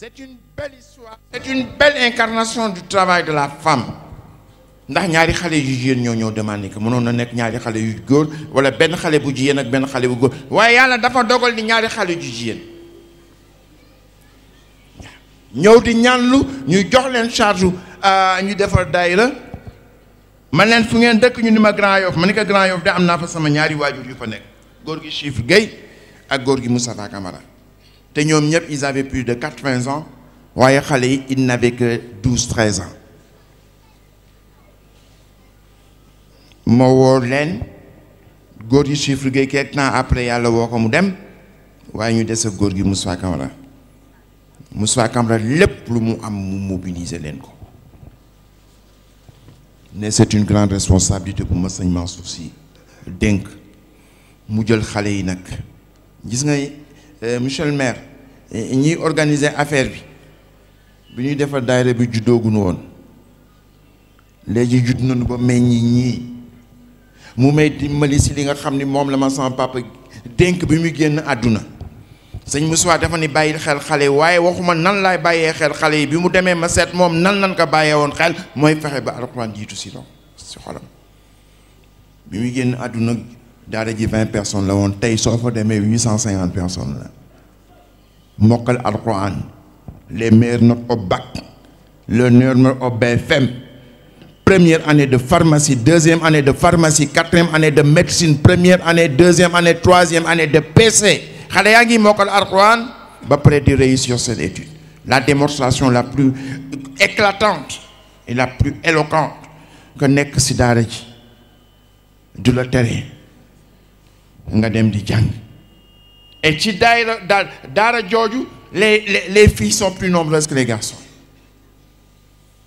C'est une belle histoire. C'est une belle incarnation du travail de la femme. ndax ñaari xale yu jigéen ñoo demandé que mënoon na nekk ñaari xale yu góor wala benn xale bu jigéen ak benn xale bu góor waaye yàlla dafa dogal ni ñaari xale yu jigéen ñëw di ñaanlu ñu jox leen charge ñu defar daayira man leen fu ngeen dëkk ñu ni ma Grand Yoff ma ni ko Grand Yoff de am naa fa sama ñaari waajur yu fa nekk góor gi Chiffre Gueye ak góor gi Moustapha Camara te ñoom ñëpp ils avaient plus de 80 ans waaye xale yi ils n'avaient que 12-13 ans ma woo leen góor gi Chiffre Gueye quelque temps après yàlla woo ko mu dem waaye ñu des ak góor gi Moustapha Camara Moustapha Camara lépp lu mu am mu mobiliser leen ko ne c'est une grande responsabilité pour ma sëñ Mansour Sy dénk mu jël xale yi nag gis nga monsieur le maire ñiy organiser affaire bi ñuy defar daayira bi juddooguñu woon léegi judd nañu ba meññi ñii mu may dimbali si li nga xam ni moom la ma sama papa dénk bi muy génn àdduna sëñ Moussa dafa ni bàyyi xel xale yi waaye waxuma nan laay bàyyee xel xale yi bi mu demee ma seet moom nan ko bàyyee woon xel mooy fexe ba alxuraan jiitu si loolu si xolam bi muy génn àdduna daara ji 20 personnes la woon tey soo fa demee 850 personnes la mokkal alxuraan les meilleures notes au bac le meilleur note au BFM première année de pharmacie deuxième année de pharmacie quatrième année de médecine première année deuxième année troisième année de PC xale yaa ngi mokkal alxuraan ba pare di réussir cette étude la démonstration la plus éclatante et la plus éloquente que nekk si daara ji du la tere nga dem di jàng et ci daara jooju les filles sont plus nombreuses que les garçons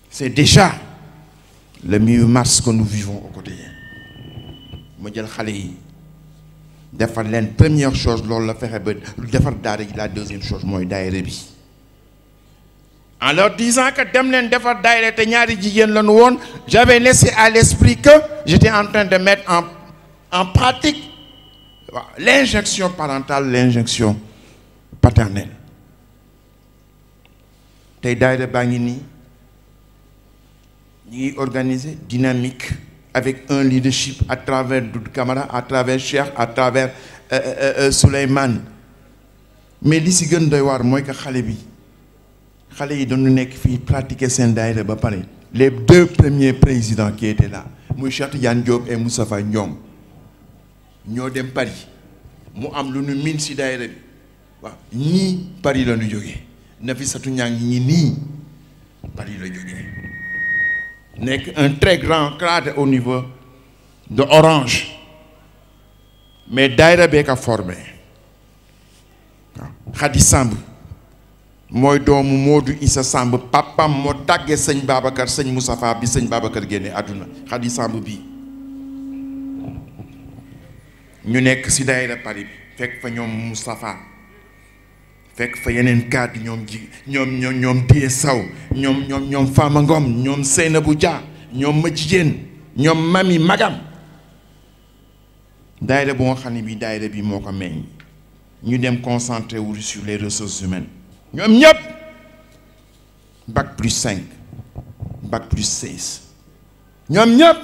c'est déjà le 8 mars que nous vivons au quotidien ma jël xale yi defar leen première chose loolu la fexe ba defar daara ji la deuxième chose mooy daayira bi en leur disant que dem leen defar daayira te ñaari jigéen la ñu woon j'avais laissé à l'esprit que j'étais en train de mettre en pratique l'injonction parentale l'injonction paternelle tey daayira baa ngi nii ñu ngi organiser dynamique avec un leadership à travers Doudou Camara à travers Cheikh à travers Souleymane mais li si gën doy waar mooy que xale yi dañu nekk fii pratiquer seen daayira ba pare les deux premiers présidents qui étaient là muy Cheikh Tidiane Diop et Moustapha ñoom ñoo dem Paris mu am lu nu miin si daayira bi waaw ñii Paris la ñu jógee Nafissatou Niang ñi nii Paris la jógee nekk un très grand cadre au niveau de Orange mais daayira bee ka formé waaw Khady Samb mooy doomu Modou Issa Samb papam moo tàggee sëñ Babacar sëñ Moustapha bi sëñ Babacar génne àdduna Khady Samb bii ñu nekk si daayira Paris bi fekk fa ñoom Moustapha fekk fa yeneen cadre ñoom Die Saw ñoom Fama Ngom ñoom Seynabou Dia ñoom ma jigéen ñoom Mami Magam daayira bu nga xam ne bi daayira bi moo ko meññ ñu dem concentré wu sur les ressources humaines ñoom ñëpp bac plus 5 bac plus 16 ñoom ñëpp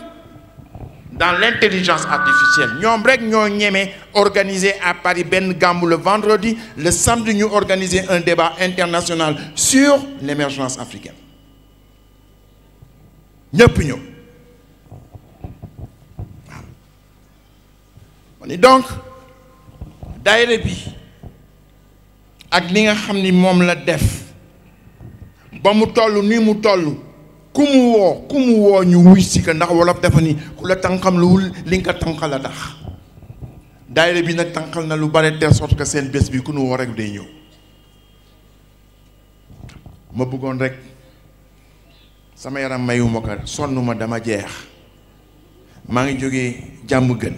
dans l'intelligence artificielle ñoom rek ñoo ñeme organiser à Paris benn gàmmu le vendredi le samedi ñu organiser un débat international sur l'émergence africaine ñëpp ñëw waaw donc daayira bi ak li nga xam ni moom la def ba mu toll ni mu toll ku mu woo ñu wuy si ka ndax wolof dafa ni ku la tànqam luwul li nga tànqal la tax daayira bi nag tànqal na lu bare telle sorte que seen bés bi ku nu woo rek day ñëw ma bëggoon rek sama yaram mayuma ko sonn ma dama jeex maa ngi jógee jàmm gën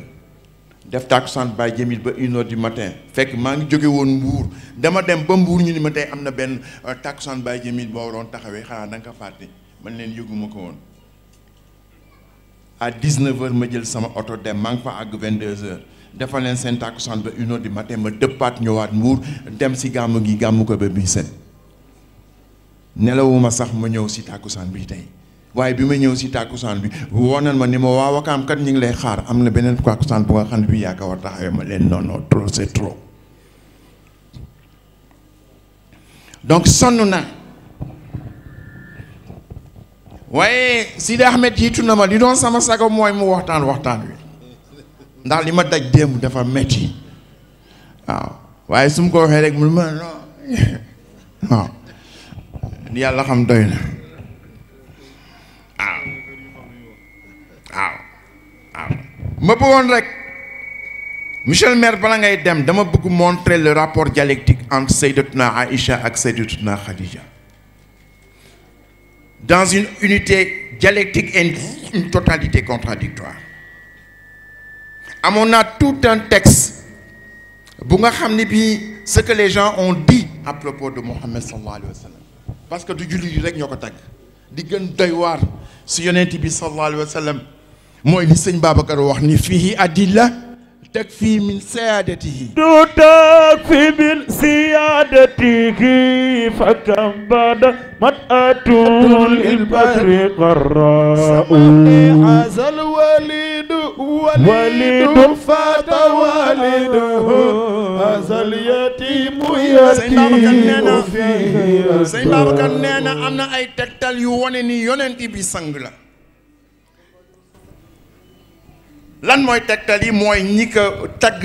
def takkusaan Baye Jamil ba 1h du matin fekk maa ngi jóge woon Mbuur dama dem ba Mbuur ñu ni ma tey am na benn takkusaan Baye Jamil boo waroon taxawee xanaa da nga ko fàtte man leen yëguma ko woon à 19h ma jël sama oto dem maa ngi fa àgg 22h defal leen seen takkusaan ba 1h du matin ma dëppaat ñëwaat Mbuur dem si gàmmu gi gàmmu ko ba bii set nelawuma sax ma ñëw si tàkkusaan bi tey waaye bi ma ñëw si tàkkusaan bi woonal ma ni ma waa Wakaam kat ñu ngi lay xaar am na beneen tàkkusaan bu nga xam ne bi yaa ko war taxawee ma leen non trop c'est trop donc sonn na waaye Sidi Ahmed jiitu na ma li doon sama sago mooy mu waxtaan wi ndax li ma daj démb dafa metti waaw waaye su ma ko waxee rek mu ma non waaw yàlla xam doy na waaw ma bëggoon rek monsieur le maire bala ngay dem dama bëgg montrer le rapport dialectique entre Sayyidatuna Aïcha ak Sayyidatuna Khadija dans une unité dialectique et une totalité contradictoire amoon na tout un texte bu nga xam ne bii ce que les gens ont dit à propos de Mohammed sallallahu alayhi wa sallam parce que du jullit yi rek ñoo ko tagg di gën doy waar si yonent bi sallallahu alayhi wa sallam mooy li sëñ Babacar wax ni fihi adilla takfi min siyaadatihi du takfi min siyaadatihi fakam bada mat'atun lil badri qarra'u azal walidu fata walidu azal yatimu sëñ Babacar nee na am na ay tegtal yu wane ni yonent bi sang la lan mooy tegtal yi mooy ñi ko tagg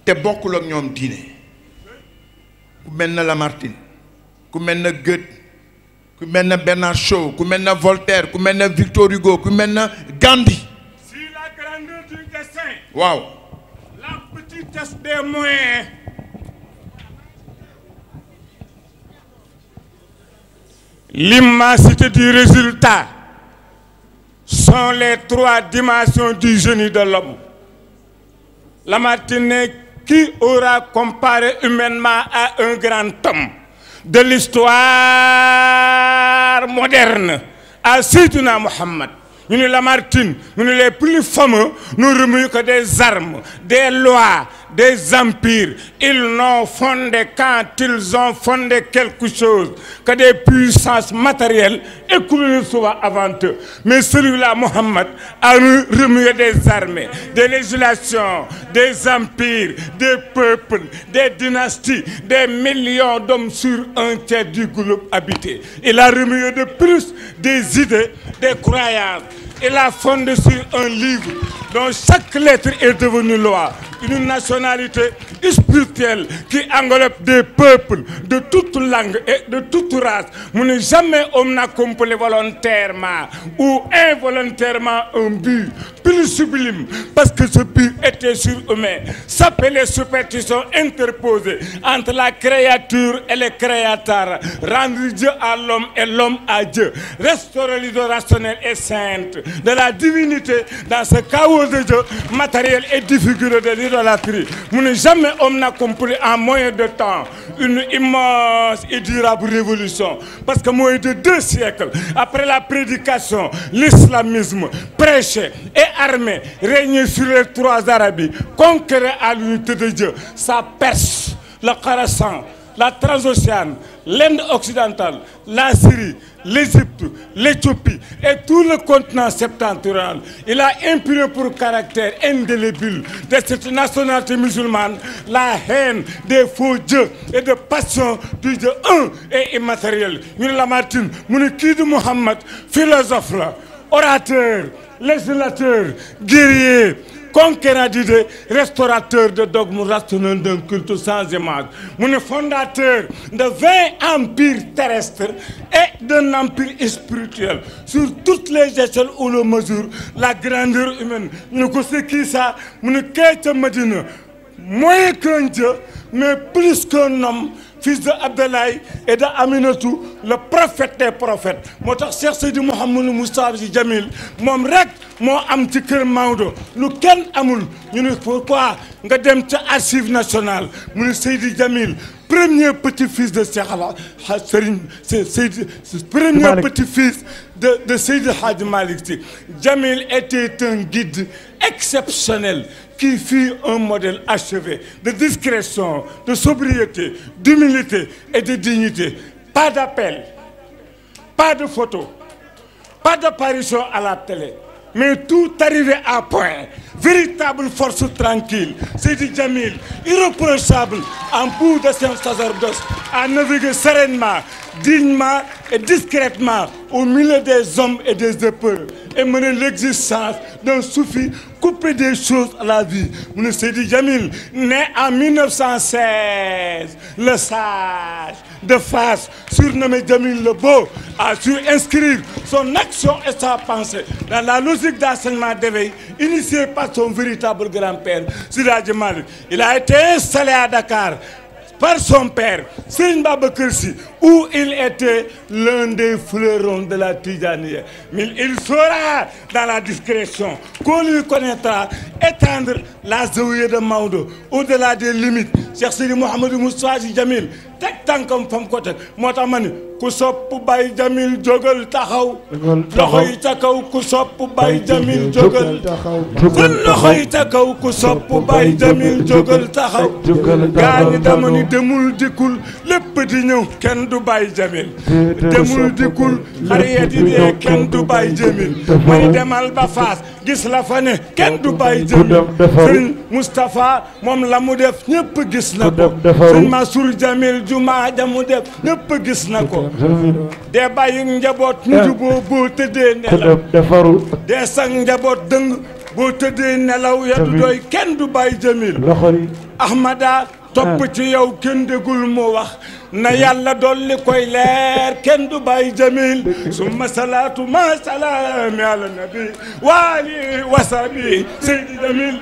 te bokkul ak ñoom diine ku mel na Lamartine ku mel na Goethe ku mel na Bernard Shaw ku mel na Voltaire ku mel na Victor Hugo ku mel na Gandhi. Si la grandeur du dessein. waaw. La petitesse des moyens. L'immensité du résultat sont les trois dimensions du génie de l'homme. Lamartine, qui aura comparé humainement à un grand homme de l'histoire moderne, à Seydina Mohammed. Nous, Lamartine, nous les plus fameux, nous remuons que des armes, des lois, des empires. Ils n'ont fondé quand ils ont fondé quelque chose que des puissances matérielles écoulées souvent avant eux. Mais celui-là, Mohammed, a remué des armées, des législations, des empires, des peuples, des dynasties, des millions d'hommes sur un tiers du globe habité. Il a remué de plus des idées, des croyances. Il a fondé sur un livre dont chaque lettre est devenue loi. Une nationalité spirituelle qui englobe des peuples de toute langue et de toute race. Jamais homme n'a accompli volontairement ou involontairement un but plus sublime parce que ce but était surhumain. S'appelait superstition interposée entre la créature et le créateur. Rendre Dieu à l'homme et l'homme à Dieu. Restaurer l'idée rationnelle et sainte de la divinité dans ce chaos de Dieu matériel et défiguré de l'idolâtrie. Jamais homme n'a accompli en moyen de temps une immense et durable révolution. Parce que moins de 2 siècles après la prédication, l'islamisme prêché et armé régnait sur les 3 Arabies, conquéré à l'unité de Dieu. Ça Perse, le Khorasan, la Transocéane, l'Inde occidentale, la Syrie, l'Égypte, l'Éthiopie et tout le continent septentrional. Il a imprimé pour caractère indélébile de cette nationalité musulmane la haine des faux dieux et de passion du Dieu un et immatériel. Nous Lamartine, nous qui de Mohammed, philosophe là, orateur, législateur, guerrier, conquérant d'idées, restaurateur de dogmes rationnels d'un culte sans image. Mon fondateur de 20 empires terrestres et d'un empire spirituel. Sur toutes les échelles où l'on mesure la grandeur humaine. Nous connaissons qui ça? Nous connaissons Medina. Moins qu'un Dieu, mais plus qu'un homme. Fils de Abdoulaye et de Aminatou, le prophète des prophètes. Moi, Cheikh Seydi Mouhamadou Moustapha Sy Jamil, mon rek, mon am ci kër Maodo, lu kenn amul. Ñu ne pourquoi nga dem ci archive nationale, mu ne Seydi Jamil, premier petit-fils de Cheikh Serigne Seydi, premier petit-fils de Seydi Hadji Malick Sy. Jamil était un guide exceptionnel qui fut un modèle achevé de discrétion, de sobriété, d'humilité et de dignité. Pas d'appel, pas de photos, pas d'apparition à la télé, mais tout arrivé à point. Véritable force tranquille, Seydi Djamil, irréprochable, en bout de son sacerdoce, a navigué sereinement, dignement et discrètement au milieu des hommes et des épreuves et mener l'existence d'un soufi coupé des choses à la vie. Mon Seydi Djamil, né en 1916, le sage de Fass, surnommé Djamil le Beau, a su inscrire son action et sa pensée dans la logique d'enseignement d'éveil initiée par son véritable grand-père, Seydi Hadji Malick. Il a été installé à Dakar par son père, Serigne Babacar Sy, où il était l'un des fleurons de la Tidjaniya. Mais il saura, dans la discrétion qu'on lui connaîtra, étendre la zawiya de Maodo au-delà des limites. Cheikh Seydi Mouhamadou Moustapha Sy Djamil teg tànkam fam ko teg moo tax ma ne ku sopp Baye Djamil jógal taxaw loxo yi ca kaw ku sopp Baye Djamil jógal taxaw kon loxo yi ca kaw ku sopp Baye Djamil jógal taxaw gaa ñi dama ni demul dikkul lépp di ñëw kenn du Baye Djamil demul dikkul xariyet yi dee kenn du Baye Djamil ma ni demal ba Fass gis la fa ne kenn du Baye Djamil Serigne Moustapha moom la mu def ñëpp gis na ko Serigne Mansour Djamil jumaa ja mu def ñëpp gis na ko dee bàyyi njaboot ñu juboo boo tëddee nelaw dee sang njaboot dëng boo tëddee nelaw ya du doy kenn du Baye Djamil Ahmada topp ci yow kenn dégul mu wax na yàlla dolli koy leer kenn du Baye Djamil summa salaatu ma salaami ala nabi waali wasabi Seydi Djamil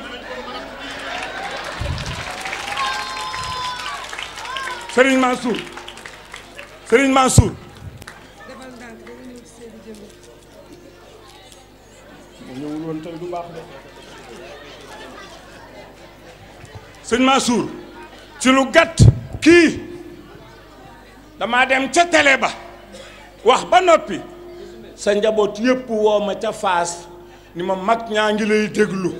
Serigne Mansour Serigne Mansour ñëwul woon tey du baax de Serigne Mansour ci lu gàtt kii dama dem ca télé ba wax ba noppi sa njaboot yépp woo ma ca Fass ni ma mag ñaa ngi lay déglu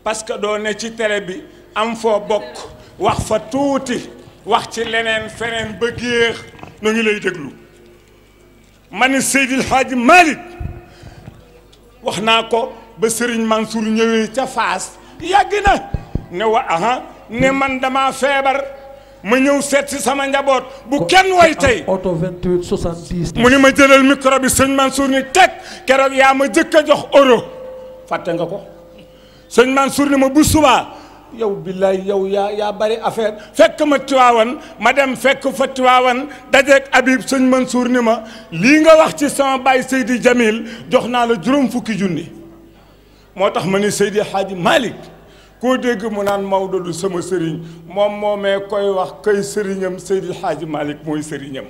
parce que doo ne ci télé bi am foo bokk wax fa tuuti wax ci leneen feneen ba géex nu ngi lay déglu ma ni Seydil Hadji Malick wax naa ko ba Serigne Mansour ñëwee ca Fass yàgg na ne wa aha ne man dama feebar ma ñëw seet si sama njaboot bu kenn way tey auto 28 70 mu ni ma jëlal micro bi sëñ Mansour ni teg keroog yaa ma jëkk a jox euro fàtte nga ko sëñ Mansour ni ma bu subaa yow billaay yow yaa bari affaire fekk ma Tiwaawan ma dem fekk fa Tiwaawan dajeeg Habib sëñ Mansour ni ma lii nga wax ci sama baay Seydi Djamil jox naa la 50 junni moo tax ma ni Seydi Hadji Malick koo dégg mu naan Maodo du sama sëriñ moom moomee koy wax kay sëriñam Seydi Hadji Malick mooy sëriñam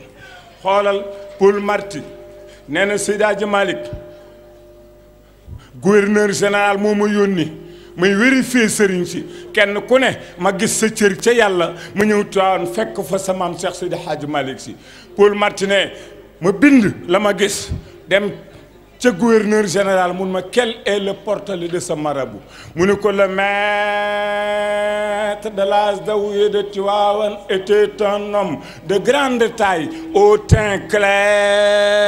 xoolal Paul Marty nee na Seydi Hadji Malick gouverneur général moo ma yónni may vérifier sëriñ si kenn ku ne ma gis sa cër ca yàlla ma ñëw Tiwaawan fekk fa sa maam Cheikh Seydi Hadji Malick si Paul Marty ne ma bind la ma gis dem ca gouverneur général mun ma quel est le portrait de ce marabout mu ne ko le maître de la zawiya de Tivaouane était un homme de grande taille au teint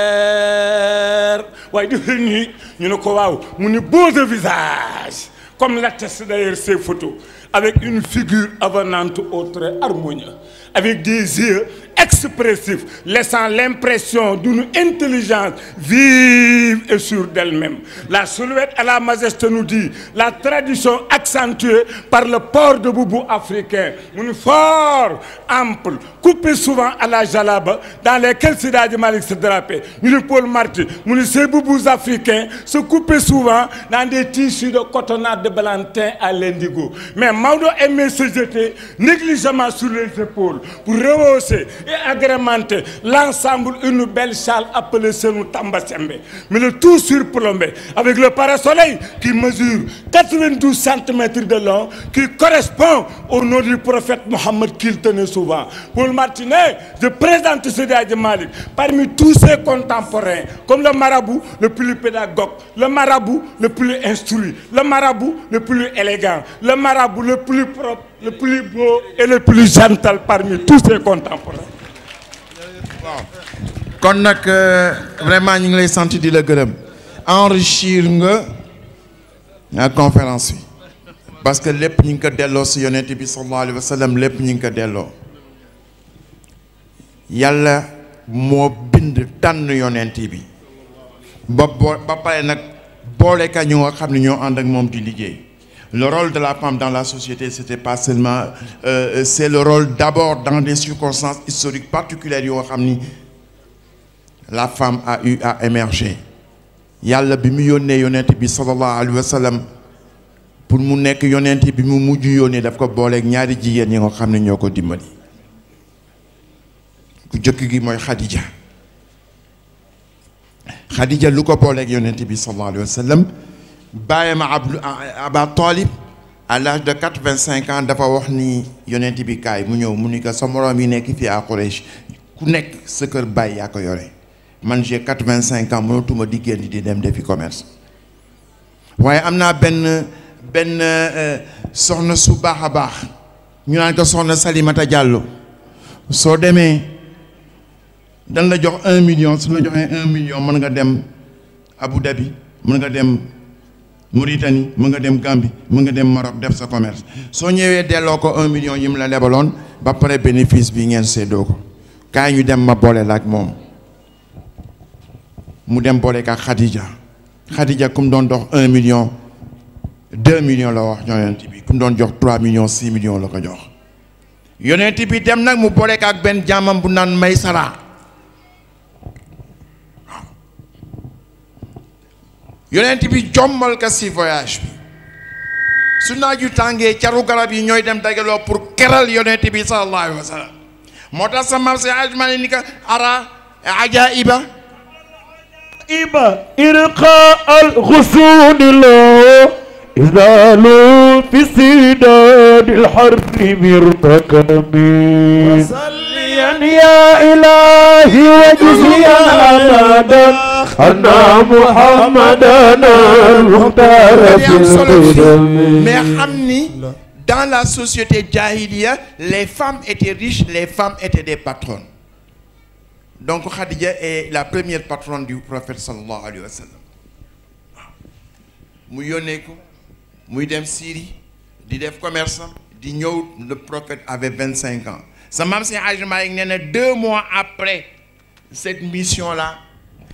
clair waaye def leen nii ñu ne ko waaw mu ne beau de visage comme l'attestent d'ailleurs ces photos avec une figure avenante aux traits harmonieux avec des yeux expressif, laissant l'impression d'une intelligence vive et sûre d'elle-même. La silhouette à la majesté nous dit la tradition accentuée par le port de boubou africain, une fort ample, coupé souvent à la jalaba, dans lesquels Seydi Hadji Malick se drapait. Nous Paul Marty, ces boubous africains se coupaient souvent dans des tissus de cotonnade de Balantin à l'indigo. Mais Maodo aimait se jeter négligemment sur les épaules pour rehausser et agrémenter l'ensemble une belle châle appelée Senou Tamba Sembe. Mais le tout surplombé avec le parasoleil qui mesure 92 cm de long, qui correspond au nom du prophète Mohammed qu'il tenait souvent. Paul Martinet, je présente Seydi Hadji Malick parmi tous ses contemporains comme le marabout le plus pédagogue, le marabout le plus instruit, le marabout le plus élégant, le marabout le plus propre, le plus beau et le plus gentil parmi tous ses contemporains. Bon. kon nag vraiment ñu ngi lay sant di la gërëm enrichir nga conférence bi parce que lépp ñu ngi ko delloo si yonent bi sallallahu alayhi wa sallam lépp ñu ngi ko delloo yàlla moo bind tànn yonent bi ba pare nag boole ka ñu nga xam ne ñoo ànd ak moom di liggéey. Le rôle de la femme dans la société, c'était pas seulement... c'est le rôle d'abord dans des circonstances historiques particulières yoo xam ni la femme a eu à émerger. Yàlla bi mu yónnee yonent bi sallallahu alayhi wa sallam pour mu nekk yonent bi mu mujj yónnee daf ko booleeg ñaari jigéen yi nga xam ne ñoo ko dimbali. ku jëkk gi mooy Khadija. Khadija lu ko booleeg yonent bi sallallahu alayhi wa sallam bàyyam Aba Talib à l'âge de 85 ans dafa wax ni yonent bi kaay mu ñëw mu ni ko sa moroom yi nekk fii à Quraysh ku nekk sa kër baay yaa ko yore man j'ai 85 ans mënatuma di génn di dem defi commerce waaye am naa benn soxna su baax a baax ñu naan ko soxna Salimata Diallo soo demee dan la jox 1 million su la joxee 1 million mën nga dem Abu Dhabi mën nga dem Mauritanie mën nga dem Gambie mën nga dem Maroc def sa commerce soo ñëwee delloo ko 1 million yi mu la lebaloon ba pare bénéfice bi ngeen séddoo ko kaay ñu dem ma boole la ak moom mu dem boole ak Khadija ku mu doon dox 1 million 2 millions la wax yonent bi ku mu doon jox 3 millions 6 millions la ko jox yonent bi dem nag mu boole ak benn jaamam bu naan Maysara yonent bi jommal ka si voyage bi su naaju tàngee caru garab yi ñooy dem dajaloo pour keral yonent bi sallallahu alayhi wa sallam moo tax sa maam si ajmani ni ka ara ajaiba irqa al ghusun lo izalu fi sidad al harf mirtakami salliyan ya ilahi wajziyan abadan anna muhammadan al-mukhtar mais xam ni dans la société jahiliya les femmes étaient riches, les femmes étaient des patronnes. Donc Khadija est la première patronne du prophète sallallahu alayhi wa sallam. mu yónnee ko muy dem Syrie di def commerce di ñëw le prophète avait 25 ans. sa maam si Hadj Malick nee na 2 mois après cette mission là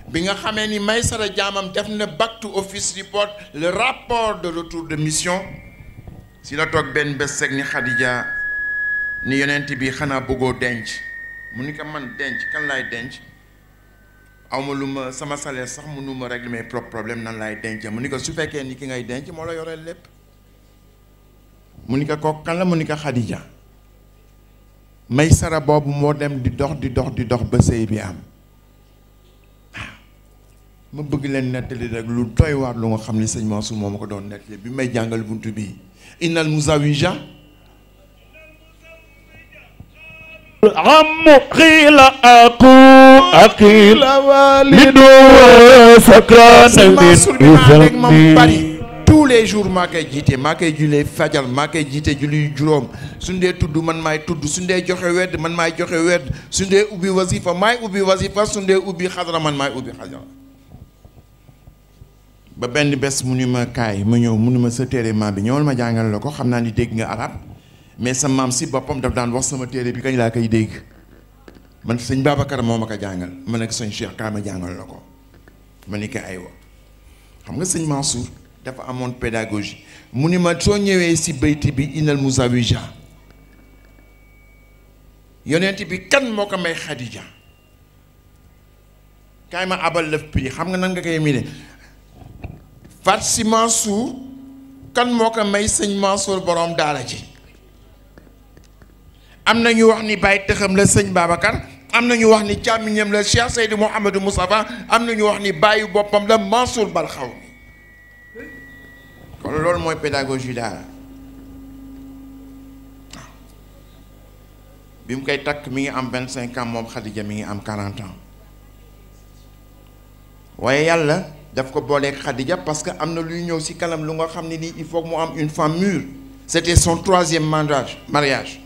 bi nga xamee ni Maysara jaamam def na back to office report le rapport de retour de mission si la toog benn bés seg ni Khadija ni yonent bi xanaa bëggoo denc mu ni ko man denc kan laay denc awma lu ma sama salaire sax mënu ma régler mes propres problèmes nan laay denc mu ni ko su fekkee ni ki ngay denc moo la yoreel lépp mu ni ko kooku kan la mu ni ko Khadija Maysara boobu moo dem di dox ba sëy bi am ma bëgg leen nettali rek lu doy waar lu nga xam ni sëñ Mansour moo ma ko doon nettali bi may jàngal buntu bii innal muzawija am qiila aqil walidu sakran min bari tous les jours maa koy jiite maa koy julee fajar maa koy jiite julli juróom suñ dee tudd man maay tudd suñ dee joxe werd man maay joxe werd suñ dee ubbi wasifa maay ubbi wasifa suñ dee ubbi xadra man maay ubbi xadra ba benn bés mu ni ma kaay ma ñëw mu ni ma sa téere maam bi ñëwal ma jàngal la ko xam naa ni dégg nga arab mais sa maam si boppam daf daan wax sama téere bi kañ laa koy dégg man sëñ Babacar moo ma ko jàngal ma ne ko sëñ Cheikh kaay ma jàngal la ko ma ni ko aywa xam nga sëñ Mansour dafa amoon pédagogie mu ni ma soo ñëwee si bayti bi inal muzawija yonent bi kan moo ko may Khadija kaay ma abal lëf prix xam nga nan nga koy miine Fat si Mansour kan moo ko may sëñ Mansour borom daara ji am na ñu wax ni bàyyi tëxam la sëñ Babacar am na ñu wax ni càmmiñam la Cheikh Seydou Mouhamadou Moustapha am na ñu wax ni bàyyi boppam la Mansour Balxaw kon loolu mooy pédagogie daara waaw bi mu koy takk mi ngi am 25 ans moom Khadija mi ngi am 40 ans waaye yàlla daf ko booleeg Khadija parce que am na luy ñëw ci kanam lu nga xam ne nii il faut que mu am une femme mûre c'était son 3e mariage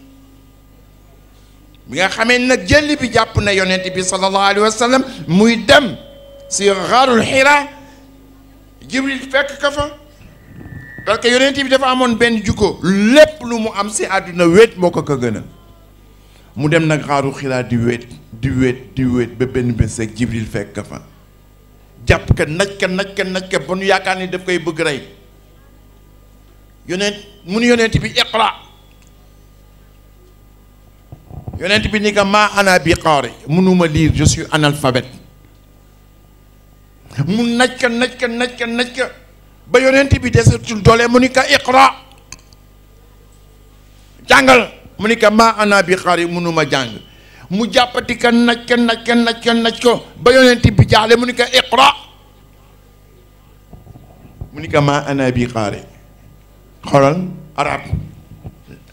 bi nga xamee nag jël bi jàpp na yonent bi sallallahu alayhi wa sallam muy dem si xaarul Hira Jibril fekk ka fa parce que yonent bi dafa amoon benn jukko lépp lu mu am si àdduna wéet moo ko gënal mu dem nag xaaru Hira di wéet ba benn bés rek Jibril fekk ka fa jàpp ka naj ka ba nu yaakaar ni daf koy bëgg rey yonent bi iqra yonent bi ni ka maa ana bi qaari mënuma lire je suis analphabète mu naj ka ba yonent bi desatul doole mu ni ka iqra jàngal mu ni ka maa ana bi qaari mënuma jàng mu jàppati ka naj ko ba yonent bi jaaxle mu ni ka iqra mu ni ka maa ana bi qaari xoolal arabe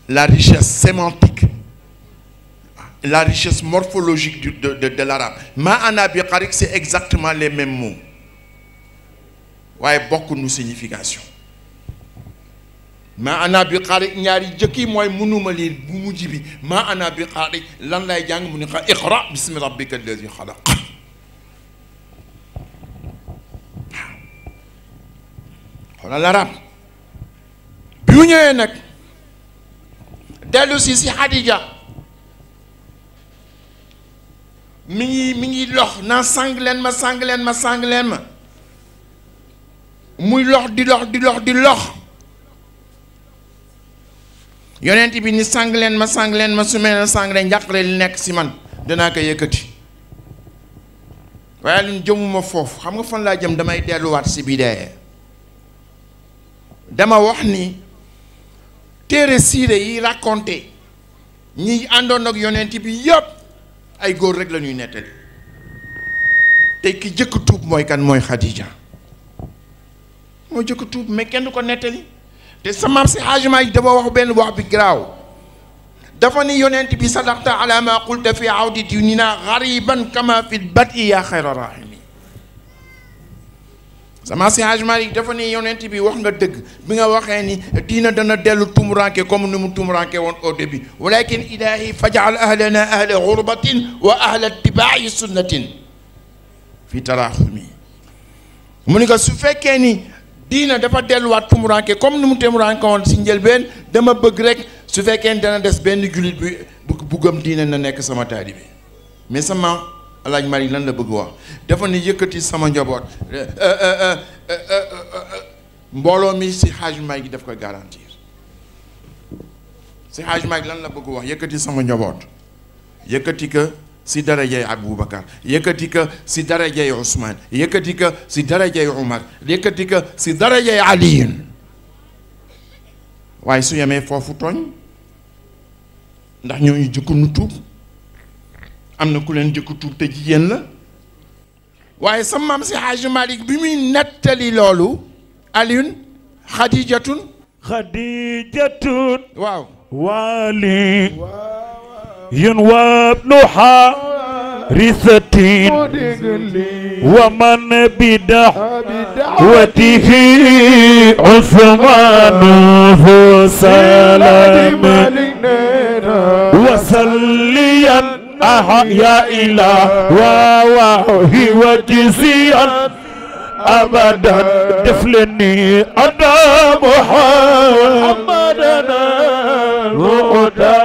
la richesse sémantique la richesse morphologique de l'arabe ma ana bi qaari c'est exactement les mêmes mots waaye bokkuñu signification ma ana bi qaari ñaari jëkki mooy mënuma liir bu mujj bi ma ana bi qaari lan lay jàng mu ni ka iqra bismi rabbika alladi xalaq xoolal arabe bi mu ñëwee nag dellu si Xadija mi ngi lox naan sang leen ma muy lox di lox yonent bi ni sang leen ma su mel ne sang leen njàqare li nekk si man danaa ko yëkkati waaye luñ jëmuma foofu xam nga fan laa jëm damay delluwaat si bidaaya dama wax ni téere siire yi raconté ñi àndoon ak yonent bi yëpp ay góor rek la ñuy nettali te ki jëkk tuub mooy kan mooy Khadija moo jëkk tuub mais kenn du ko nettali te sa maam si xaajuma yi dafa wax benn wax bi garaaw dafa ni yonent bi sadaqta ala ma qulta fi awdi dinina gariban kama fi bati ya xayra rahimi sama si Hajj Malik dafa ni yonent bi wax nga dëgg bi nga waxee ni diina dana dellu tumuranke comme ni mu tumuranke woon au début walakin ilahi fajal ahlana ahla gurbatin wa ahla ittibaai sunnatin fi taraxumi mu ni ko su fekkee ni diina dafa delluwaat tumuranke comme ni mu tumuranke woon si njëlbeen dama bëgg rek su fekkee ni dana des benn jullit bi bu gëm diina na nekk sama taalibe mais sama Alaaji Malik lan la bëgg wax dafa ni yëkkati sama njaboot mbooloo mi si Hajj Malik daf koy garantir si Hajj Malik lan la bëgg wax yëkkati sama njaboot yëkkati ko si darajay Aboubacar yëkkati ko si darajay Ousmane yëkkati ko si darajay Omar yëkkati ko si darajay Aliyin waaye su yemee foofu tooñ ndax ñooñu jëkku nu tuub am na ku leen jëkk tuub te jigéen la waaye sa maam si Hajj Malik bi muy nettali loolu Alioune Khadijatun waaw wali yun wabnu harisatin wa man bida'watihi Usmanu salam wa salliyan يا إله وواهي وجزيا أبدا دفلني أنا محمدنا الهدى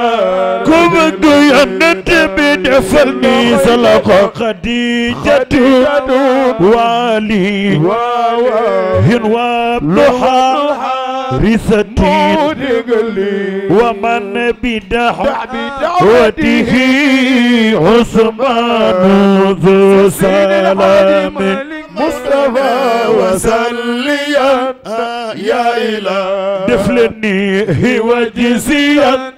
كم ينت بدفلني سلق خديجة والي وابنها رثتين ومن بدعوته عثمان ذو سلام مصطفى وسليا يا إله دفلني وجزيا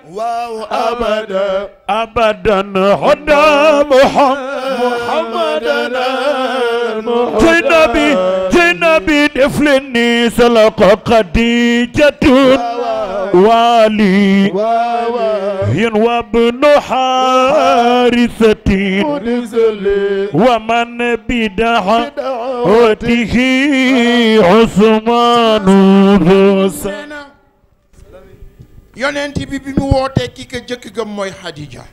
أبدا حدا محمدنا جنبي دفلني سلق خديجة والي وابن حارثة ومن بدعوته عثمان ذو سلام yonent bi mu wootee ki ko jëkk gëm mooy Khadija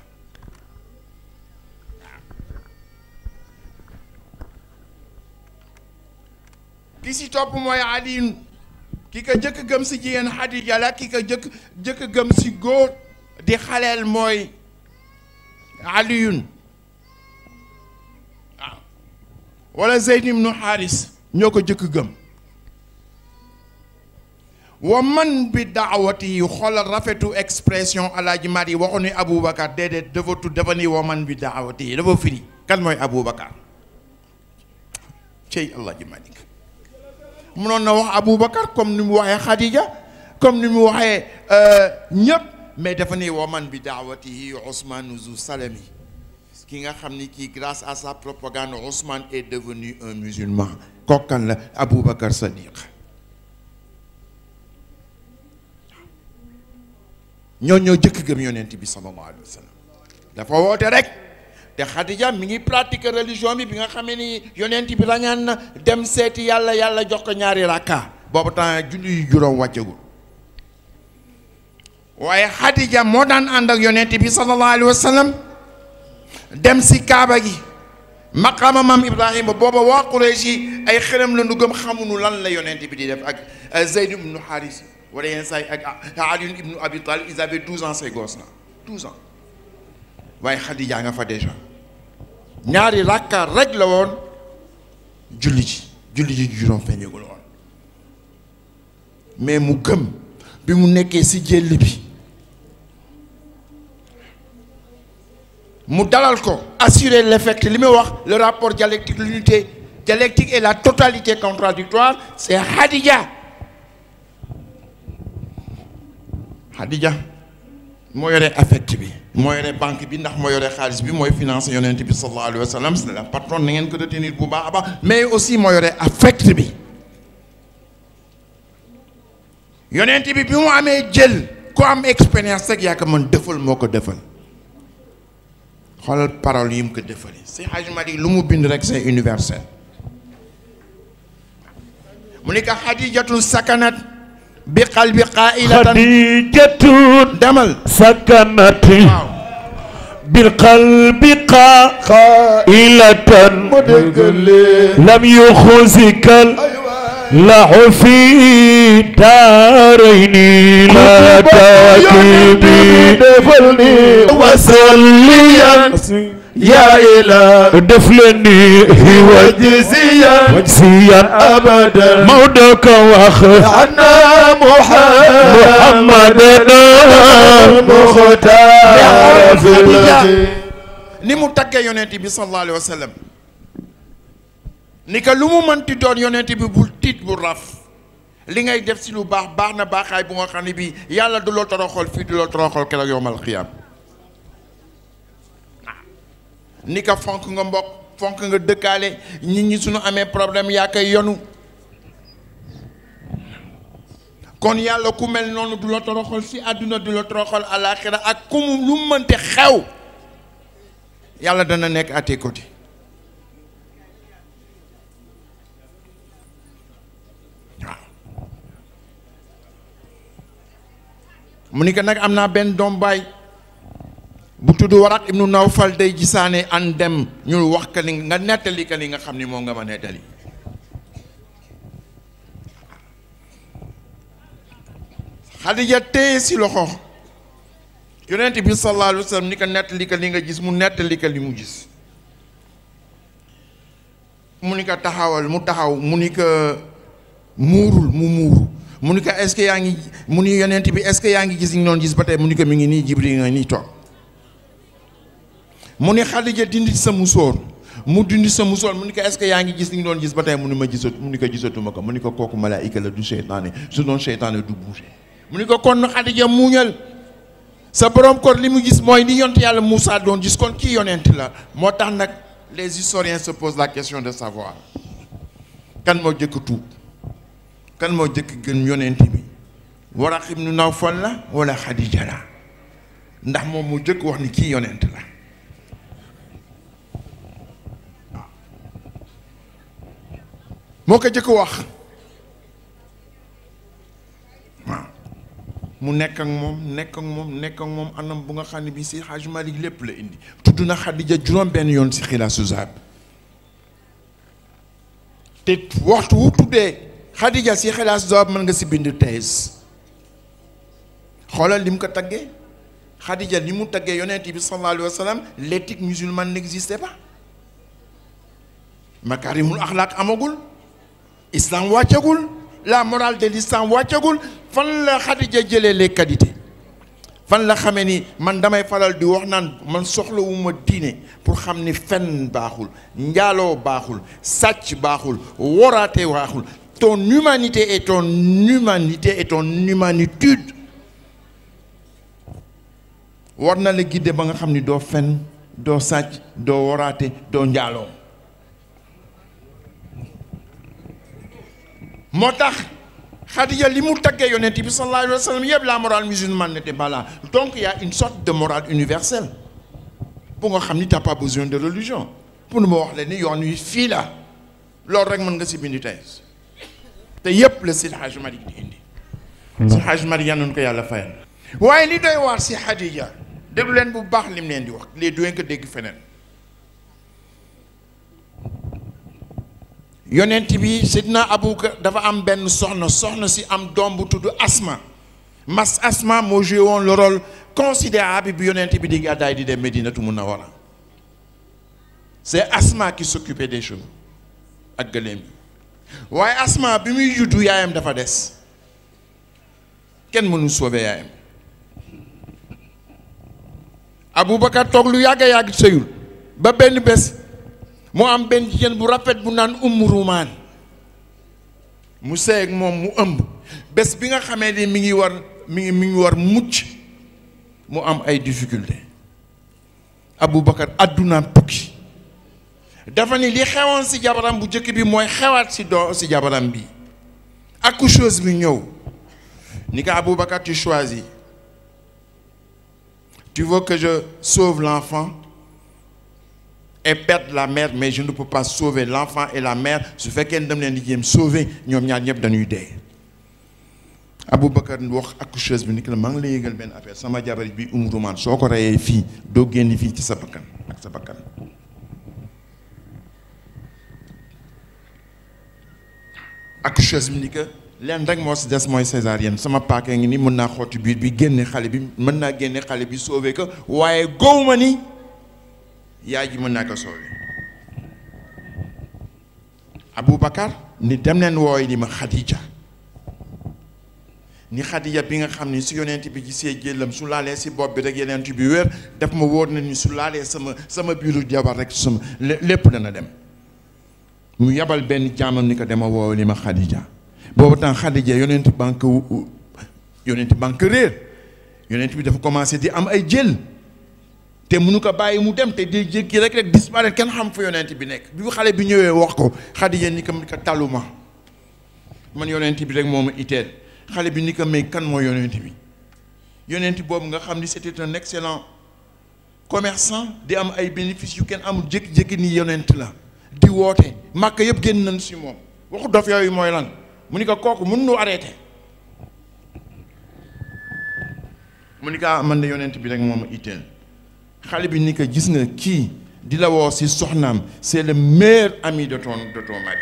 ki si topp mooy Aliyun ki ko jëkk gëm si jigéen Xadija la ki ko jëkk gëm si góor di xaleel mooy Aliyun waaw wala Zeyd ibnu Xaaris ñoo ko jëkk gëm wa man bi daawati yi xoolal rafetu expression Alaaji Mari waxu ni Aboubacar déedéet dafa tudd dafa ni wa man bi daawati yi dafa firi kan mooy Aboubacar cey Alaaji Mari mënoon na wax Aboubacar comme ni mu waxee Khadija comme ni mu waxee ñëpp mais dafa ne waman bi daawatihi Ousmane Zou Salami ki nga xam ni kii grâce à sa propagande Ousmane est devenu un musulman kookan la Aboubacar Sadiq ñoo jëkk gëm yonent bi sallallahu alayhi wa sallam dafa woote rek te Khadija mi ngi pratique religion bi nga xamee ni yonent bi rañaan na dem seeti yàlla jox ko ñaari rakka boobu temps julli yu juróom wàccagul waaye Khadija moo daan ànd ak yonent bi sallallahu alayhi wa sallam dem si Kaaba gi maqaama maam Ibrahima booba waa Quraysh yi ay xërëm la nu gëm xamuñu lan la yonent bi di def ak Zeyd ibnu Haris wala yenn saa yi ak Ali ibnu Abi Talib ils avaient 12 ans ces gosses là 12 ans waaye Khadija nga fa déjà ñaari rakka rek la woon julli ji juróom feeñagul woon mais mu gëm bi mu nekkee ci jëll bi mu dalal ko assurer l'effet li muy wax le rapport dialectique l'unité dialectique et la totalité contradictoire c'est Khadija moo yore affect bi moo yore banque bi ndax moo yore xaalis bi mooy financer yonent bi sallallahu alayhi wa sallam c'est la patronne na ngeen ko retenir bu baax a baax mais aussi moo yore affect bi yonent bi mu amee jël ku am expérience rek yaa ko mën defal moo ko defal xoolal parole yi mu ko defali si Hadj Malick lu mu bind rek c'est universel mu ni ko Xadijatun sakanat bi qalbi qaa'ilatan Xadijatun demal sakanat bil qalbi qaa'ilatan lam yuxzikal lahu fi daarayni la taakibi defalni wasalliyan yaa ilaa def leen ni wajziyan abadan Maodo ko wax anna Muhammadan muxtaar ni mu taggee yonent bi sallallahu alayhi wa sallam ni que lu mu mënti doon yonent bi bul tiit bu raf li ngay def si lu baax baax na baaxaay bu nga xam ne bii yàlla du loo toroxal fii du loo toroxal keroog yowmal xiyaam ni ka fonk nga mbokk fonk nga dëkkaale nit ñi suñu amee problème yaa koy yonu kon yàlla ku mel noonu du la toroxal si àdduna du la toroxal àllaaxira ak ku mu lu mënte xew yàlla dana nekk à tes côtés waaw mu ni ko nag am naa benn doom baay bu tudd Waraq ibnu Nawfal day gisaane an dem ñu wax ka li nga nettali ka li nga xam ni moom nga ma nettali Xadija téye si loxo yonent bi sallallahu alayhi wa sallam ni ko nettali ka li nga gis mu nettali ka li mu gis mu ni ko taxawal mu taxaw mu ni ko muurul mu muuru mu ni ko est-ce que yaa ngi mu ni yonent bi est-ce que yaa ngi gis li nga doon gis ba tey mu ni ko mi ngi nii Jibril nga nii toog mu ni Xadija dindi sa musóor mu dindi sa musóor mu ni ko est-ce que yaa ngi gis li nga doon gis ba tey mu ni ma gisatu mu ni ko gisatuma ko mu ni ko kooku malaayika la du seytaane su doon seytaane du bouger mu ni ko kon Xadija muuñal sa borom kor li mu gis mooy ni yonent yàlla Moussa doon gis kon kii yonent la moo tax nag les historiens se posent la question de savoir kan moo jëkk tuub kan moo jëkk gën yonent bi Waraq ibnu Nawfal la wala Xadija la ndax moom mu jëkk wax ni kii yonent la moo ko jëkk wax waaw mu nekk ak moom anam bu nga xam ne bi si Hajj Malik lépp la indi tudd na Xadija juróom benn yoon si xilaasu zahab te waxtu wu tuddee Khadija si xilaas doob mën nga si bind thèse xoolal li mu ko taggee Khadija li mu taggee yonent bi sallallahu alayhi wa sallam l'éthique musulmane n'existait pas makarimul axlaaq amagul islam wàccagul la morale de l'islam wàccagul fan la Khadija jëlee les qualités fan la xamee ni man damay faral di wax naan man soxlawuma diine pour xam ni fen baaxul njaaloo baaxul sàcc baaxul woraate baaxul ton humanité et ton humanitude war na la guider ba nga xam ni doo fen doo sàcc doo woraate doo njaaloo moo tax Khadija li mu taggee yonent bi sallallahu alayhi wa sallam yëpp la morale musulmane n'était pas là donc il y a une sorte de morale universelle pour nga xam ni t'as pas besoin de religion pour nu ma wax leen ni yoon wi fii la loolu rek mën nga si bindi thèse te yëpp la Seydi Hadji Malick di indi Seydi Hadji Malick yal nañu ko yàlla fayal waaye li doy waar si Khadija déglu leen bu baax lim leen di wax les doyen ko dégg feneen yonent bi Seydina Abubakar dafa am benn soxna si am doom bu tudd Asma Asma moo joué woon le rôle considérable bi yonent bi di gàddaay di dem Medinatu Munawwara c'est Asma qui s'occupait des chevaux ak gëléem bi waaye Asma bi muy juddu yaayam dafa des kenn mënu sauver yaayam Abubakar toog lu yàgg sëyul ba benn bés mu am benn jigéen bu rafet bu naan Rumaan mu sëy ak moom mu ëmb bés bi nga xamee ni mi ngi war mucc mu am ay difficulté Aboubacar addunaam tukki dafa ni li xewoon si jabaram bu njëkk bi mooy xewaat si jabaram bi accoucheuse bi ñëw ni ko Aboubacar tu choisis tu veux que je sauve l'enfant et perdre la mère mais je ne peux pas sauver l'enfant et la mère su fekkee dem leen di jéem sauver ñoom ñaar ñëpp dañuy dee Aboubacar wax accoucheuse bi ni que maa ngi lay yëgal benn affaire sama jabar bi Rumaan soo ko reyee fii doo génn fii ci sa bakkan ak sa bakkan accoucheuse bi ni que leen rek moo si des mooy césarienne sama paaka ngi ni mën naa xotti biir bi génne xale bi mën naa génne xale bi sauver ko waaye gowma ni yaay ji mën naa ko sauver Aboubacar ni dem leen wooy ni ma Khadija ni Khadija bi nga xam ni su yonent bi gisee jëlam su laalee si bopp bi rek yonent bi wér daf ma wóor na ni su laalee sama biiru jabar rek sama lépp dana dem mu yabal benn jaamam ni ko dama wooy ni ma Khadija boobu temps Khadija yonent banque réer yonent bi dafa commencé di am ay jël te mënu ko bàyyi mu dem te di jékki rek disparaître kenn xam fu yonent bi nekk bi xale bi ñëwee wax ko Khadija ni ko taluma man yonent bi rek moo ma itteel xale bi ni ko may kan moo yonent bi yonent boobu nga xam ni c'était un excellent commerçant di am ay bénéfices yu kenn amul jékki-jékki ni yonent la di woote màkk yëpp génn nañ si moom waxu dof yooyu mooy lan mu ni ko kooku mën nu arrêté mu ni ko man de yonent bi rek moo ma itteel xale bi ni ko gis nga kii di la woo si soxnaam c'est le meilleur ami de ton mari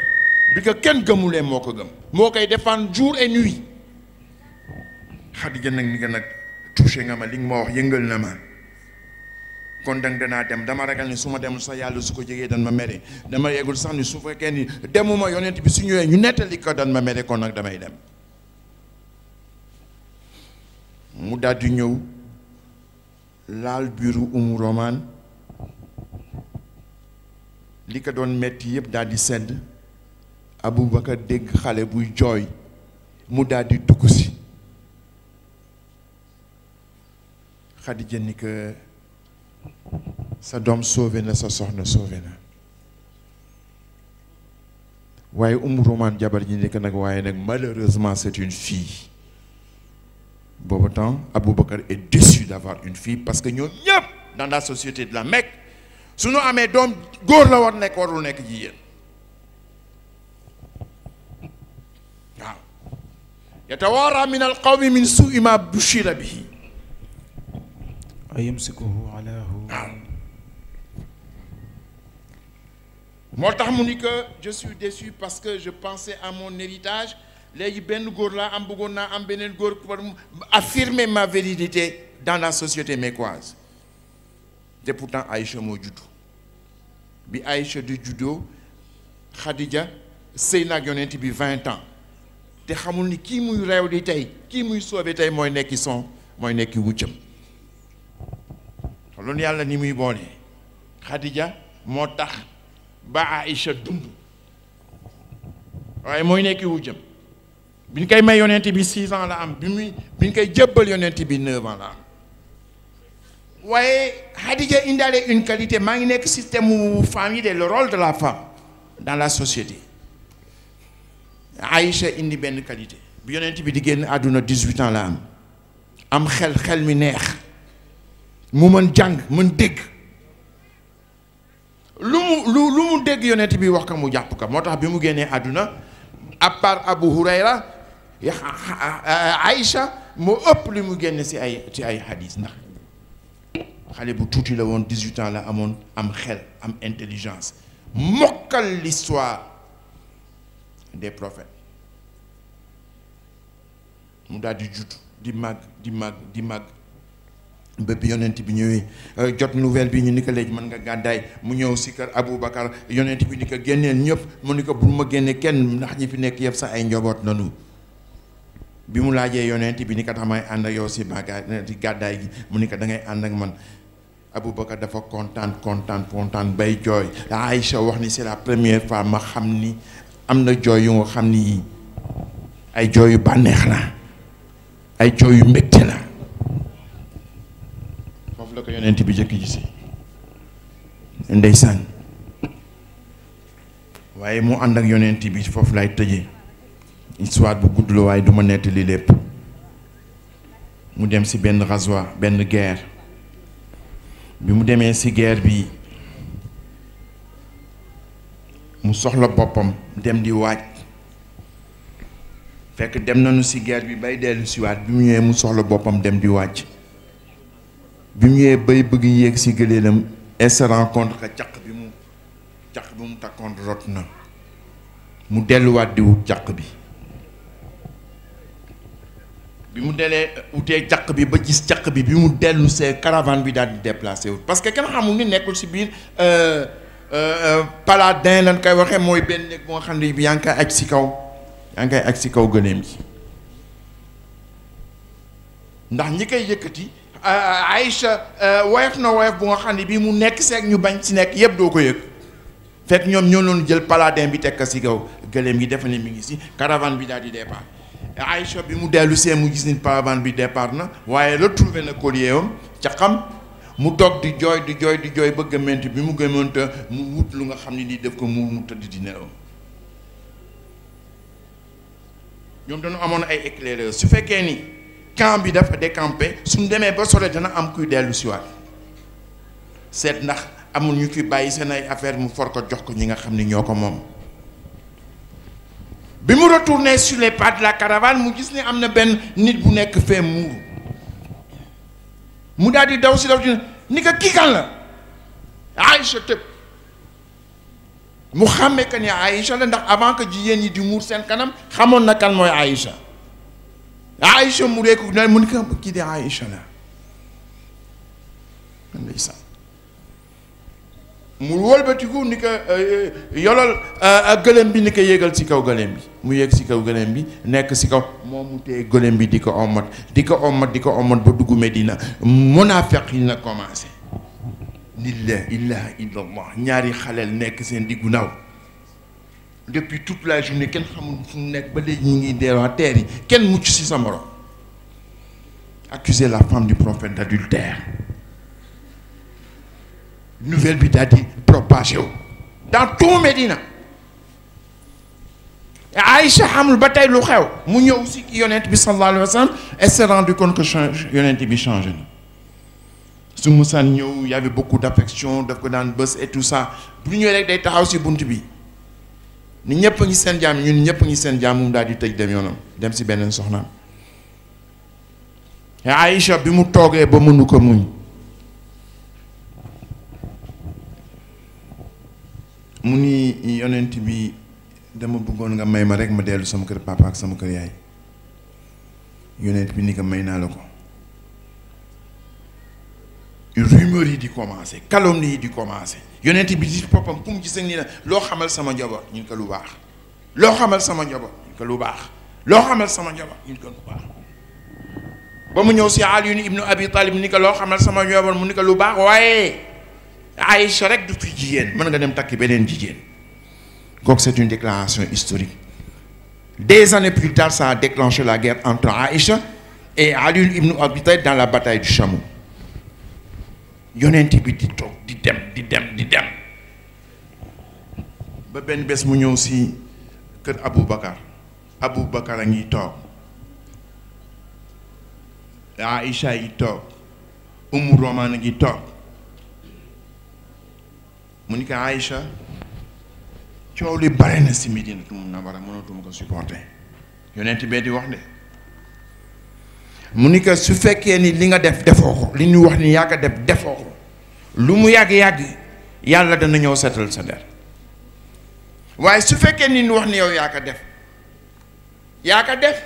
bi ko kenn gëmulee moo ko gëm moo koy défendre jour et nuit Khadija nag ni ko nag touché nga ma li nga ma wax yëngal na ma kon danaa dem dama ragal ni su ma demul sax yàlla su ko jegee dan ma mere dama yeggul sax ni su fekkee ni demuma yonent bi su ñëwee ñu nettali ko dan ma mere kon nag damay dem mu daal di ñëw laal biiru Rumaan li ko doon metti yëpp daal di sedd Aboubacar dégg xale buy jooy mu daal di dugg si Khadija ni ko sa doom sauvé na sa soxna sauvé na waaye Rumaan jabar ji ni ko nag waaye nag malheureusement c'est une fille boobu temps Aboubacar est déçu d'avoir une fille parce que ñoom ñëpp dans la société de la Mecque su ñu amee doom góor la war nekk warul nekk jigéen waaw yatawaara min alqawmi min suui ma bushira bihi ayumsikuhu ala hu waaw moo tax mu ni que je suis déçu parce que je pensais à mon héritage léegi benn góor laa am bëggoon naa am beneen góor pour affirmer ma validité dans la société mécoise te pourtant Aïcha moo juddu bi Aïcha di juddoo Khadija sëy na ak yonent bi 20 ans te xamul ni kii muy réew di tey kii muy soobe tey mooy nekki wuccam loolu yàlla ni muy boole Khadija moo tax ba Aïcha dund waaye mooy nekki wuccam bi ñu koy may yonent bi 6 ans la am bi ñu koy jébbal yonent bi 9 ans la am waaye Khadija indaale une qualité maa ngi nekk système mu famille de le rôle de la femme dans la société Aïcha indi benn qualité bi yonent bi di génn àdduna 18 ans la am xel mi neex mu mën jàng mën dégg lu mu dégg yonent bi wax ko mu jàpp ko moo tax bi mu génnee àdduna à part Abu Hurayra Aïcha moo ëpp li mu génne ci ay hadis ndax xale bu tuuti la woon 18 ans la amoon am xel am intelligence mokkal l'histoire des prophètes mu daal di judd di màgg ba bi yonent bi ñëwee jot nouvelle bi ñu ni ko léegi mën nga gàddaay mu ñëw si kër Aboubacar yonent bi ni ko génneel ñëpp mu ni ko bul ma génne kenn ndax ñi fi nekk yëpp sax ay njaboot nanu bi mu laajee yonent bi ni ko damay ànd ak yow si gàddaay gi mu ni ko da ngay ànd ak man Aboubacar dafa kontaan bay jooy Aïcha wax ni c'est la première fois ma xam ni am na jooy yu nga xam ni ay jooy yu bànneex la ay jooy yu mbégte la foofu la ko yonent bi jëkk gisi ndeysaan waaye mu ànd ak yonent bi foofu lay tëjee histoire bu gudd la waaye du ma nettali lépp mu dem ci benn rasoir benn guerre bi mu demee ci guerre bi mu soxla boppam dem di waaj fekk dem nañu ci guerre bi bay dellu ci waat bi mu ñëwee mu soxla boppam dem di waaj bi mu ñëwee bay bëgg yéeg ci gëléelam elle se rend compte que caq bi mu takkoon rot na mu delluwaat di wut caq bi mu delee utee caq bi ba gis caq bi mu dellu see caravane bi daal di déplacé wu parce que kenn xamul ni nekkul ci biir paladin lan koy waxee mooy benn néeg moo xam ne bi yaa ngi koy aj ci kaw gëléem gi ndax ñi koy yëkkati Aïcha woyof na woyof bu nga xam ne bii mu nekk seeg ñu bañ ci nekk yëpp doo ko yëg fekk ñoom ñoo doon jël paladin bi teg ko ci kaw gëléem gi defe ne mi ngi ci caravane bi daal di départ Aïcha bi mu dellu see mu gis ni caravane bi départ na waaye retrouvé na collier am ca xam mu toog di jooy ba gëmmente bi mu gëmante mu wut lu nga xam ne nii def ko mu tëdd di nelaw ñoom dañu amoon ay éclaireurs su fekkee ni camp bi dafa décampé suñu demee ba sore dana am kuy dellu siwaat seet ndax amul ñu fi bàyyi seen ay affaire mu for ko jox ko ñi nga xam ni ñoo ko moom bi mu retourné sur les pas de la caravane mu gis ne am na benn nit bu nekk fee muuru mu daal di daw si ni ko kii kan la Aïcha tëb mu xàmmee que ni Aïcha la ndax avant que jigéen ñi di muur seen kanam xamoon na kan mooy Aïcha Aïcha mu reeku na mu ni ko kii de Aïcha la ndeysaan mu wëlbatiku ni ko yolal gëléem bi ni ko yéegal ci kaw gëléem bi mu yéeg ci kaw gëléem bi nekk ci kaw moom mu téye gëléem bi di ko ommat ba dugg Medina munaafiq yi na commencé la ilaha illallah ñaari xaleel nekk seen diggu naw depuis toute la journée kenn xamul fu mu nekk ba léegi ñu ngi deewaa teer yi kenn mucc ci sa morom accuser la femme du prophète d'adultère nouvelle bi daal di propagé wu dans tout Médina Aïcha xamul ba tey lu xew mu ñëw si yonent bi sallallahu alayhi wa sallam elle s'est rendu compte que yonent bi changé na su musaan ñëw y avait beaucoup d'affection daf ko daan bës et tout ça bu ñëwee rek day taxaw si bunt bi ni ñëpp a ngi seen jaam ñun ñëpp a ngi seen jaam mu daal di tëj dem yoonam dem si beneen soxnaam Aïcha bi mu toogee ba mënu ko muñ mu ni yonent bi dama bëggoon nga may ma rek ma dellu sama kër papa ak sama kër yaay yonent bi ni ko may naa la ko rumeur yi di commencé calomnie yi di commencé yonent bi ci boppam kum gis ni la loo xamal sama njaboot ñu ko lu baax loo xamal sama njaboot ñu ko lu baax loo xamal sama njaboot ñu ko lu baax ba mu ñëw si Ali ibnu Abi Talib ni ko loo xamal sama njaboot mu ni ko lu baax waaye Aïcha rek du fi jigéen mën nga dem takki beneen jigéen kooku c'est une déclaration historique. Des années plus tard ça a déclenché la guerre entre Aïcha et Ali ibn Abi Talib dans la bataille du Chameau yonent bi di toog di dem ba benn bés mu ñëw si kër Aboubacar a ngi toog Aïcha yi toog Umu Roman a ngi toog mu ni ko Aïcha coow li bare na si Medinatu Munawwara mënatuma ko supporter yonent bee di wax de mu ni ko su fekkee ni li nga def defoo ko li ñu wax ni yaa ko def defoo ko lu mu yàgg-yàgg yàlla dana ñëw setal sa der waaye su fekkee ni ñu wax ni yow yaa ko def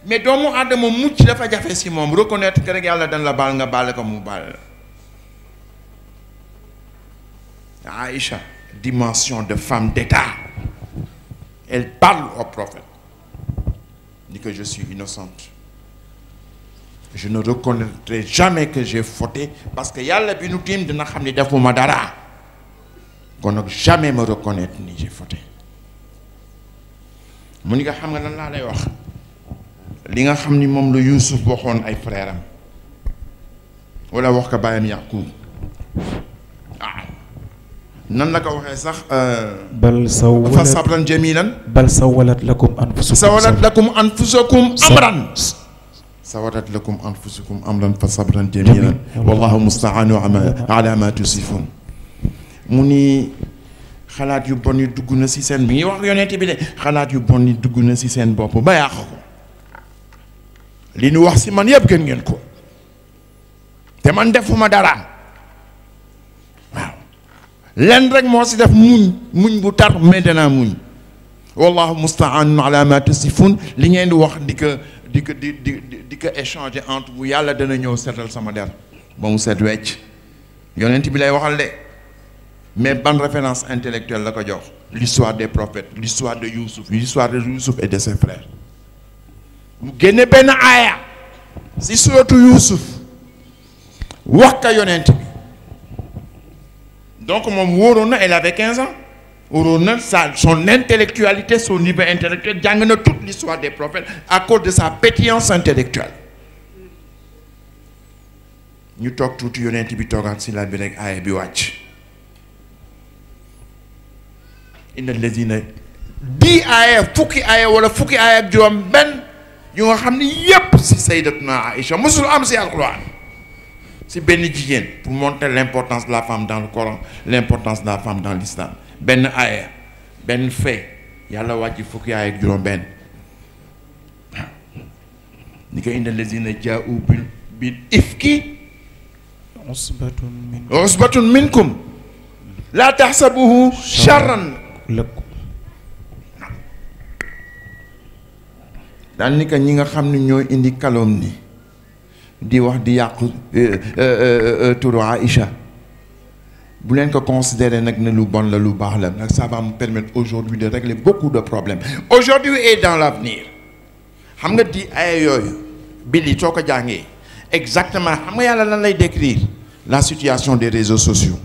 mais doomu aadama mucc dafa jafe si moom reconnaître que rek yàlla dana la baal nga baal ko mu baal la Aïcha dimension de femme d'État elle parle au prophète dit que je suis innocente je ne reconnaîtrai jamais que j'ai fauté parce que yàlla bi nu tiim dina xam ni defuma dara kon nag jamais me reconnaître ni j'ai fauté mu ni nga xam nga lan laa lay wax li nga xam ni moom la Yuusuf waxoon ay frère am wala wax ko baayam Yaqub nan la ko waxee sax bal sawwalat fa sabran jamilan bal sawwalat lakum anfusukum amran fa sabran jamilan wallahu musta'anu ala ma tusifun mu ni xalaat yu bon yi dugg na ci seen bi ngi wax yonent bi de xalaat yu bon yi dugg na ci seen bopp ba yàq ko li ñu wax ci man yëpp gën ngeen ko te man defuma dara len rek moo si def muñ bu tar mais danaa muñ wallahu musta'an ala ma tasifun li ngeen di wax di ko échanger entre vous yàlla dana ñëw seetal sama der ba mu set wecc yonent bi lay waxal de mais ban référence intellectuelle la ko jox l'histoire des prophètes l'histoire de Youssouf et de ses frères mu génne benn aaya si suratu Youssouf wax ka yonent bi donc moom wóoroon na elle avait 15 ans wóoroon na son intellectualité son niveau intellectuel jàng na toute l'histoire des prophètes à cause de sa pétillance intellectuelle ñu toog tuuti yonent bi toogaat si laaj bi rek aaya bi wàcc inna alladina di aaya fukki aaya wala fukki aaya ak juróom benn yu nga xam ni yépp si sayyidatuna Aïcha musul am si alquran si benn jigéen pour montrer l'importance de la femme dans le Coran l'importance de la femme dans l'islam benn aaya benn fait yàlla wàcc fukki aaya ak juróom benn ni ko inna alladina jaa'u bil ifki usbatun minkum la tahsabuhu sharran lakum daan ni ko ñi nga xam ne ñoo indi calomnie di wax di yàqu turu Aïcha bu leen ko considérer nag ne lu bon la lu baax la nag ça va me permettre aujourd'hui de régler beaucoup de problèmes aujourd'hui et dans l'avenir xam nga di ay yooyu bili soo ko jàngee exactement xam nga yàlla lan lay décrire la situation des réseaux sociaux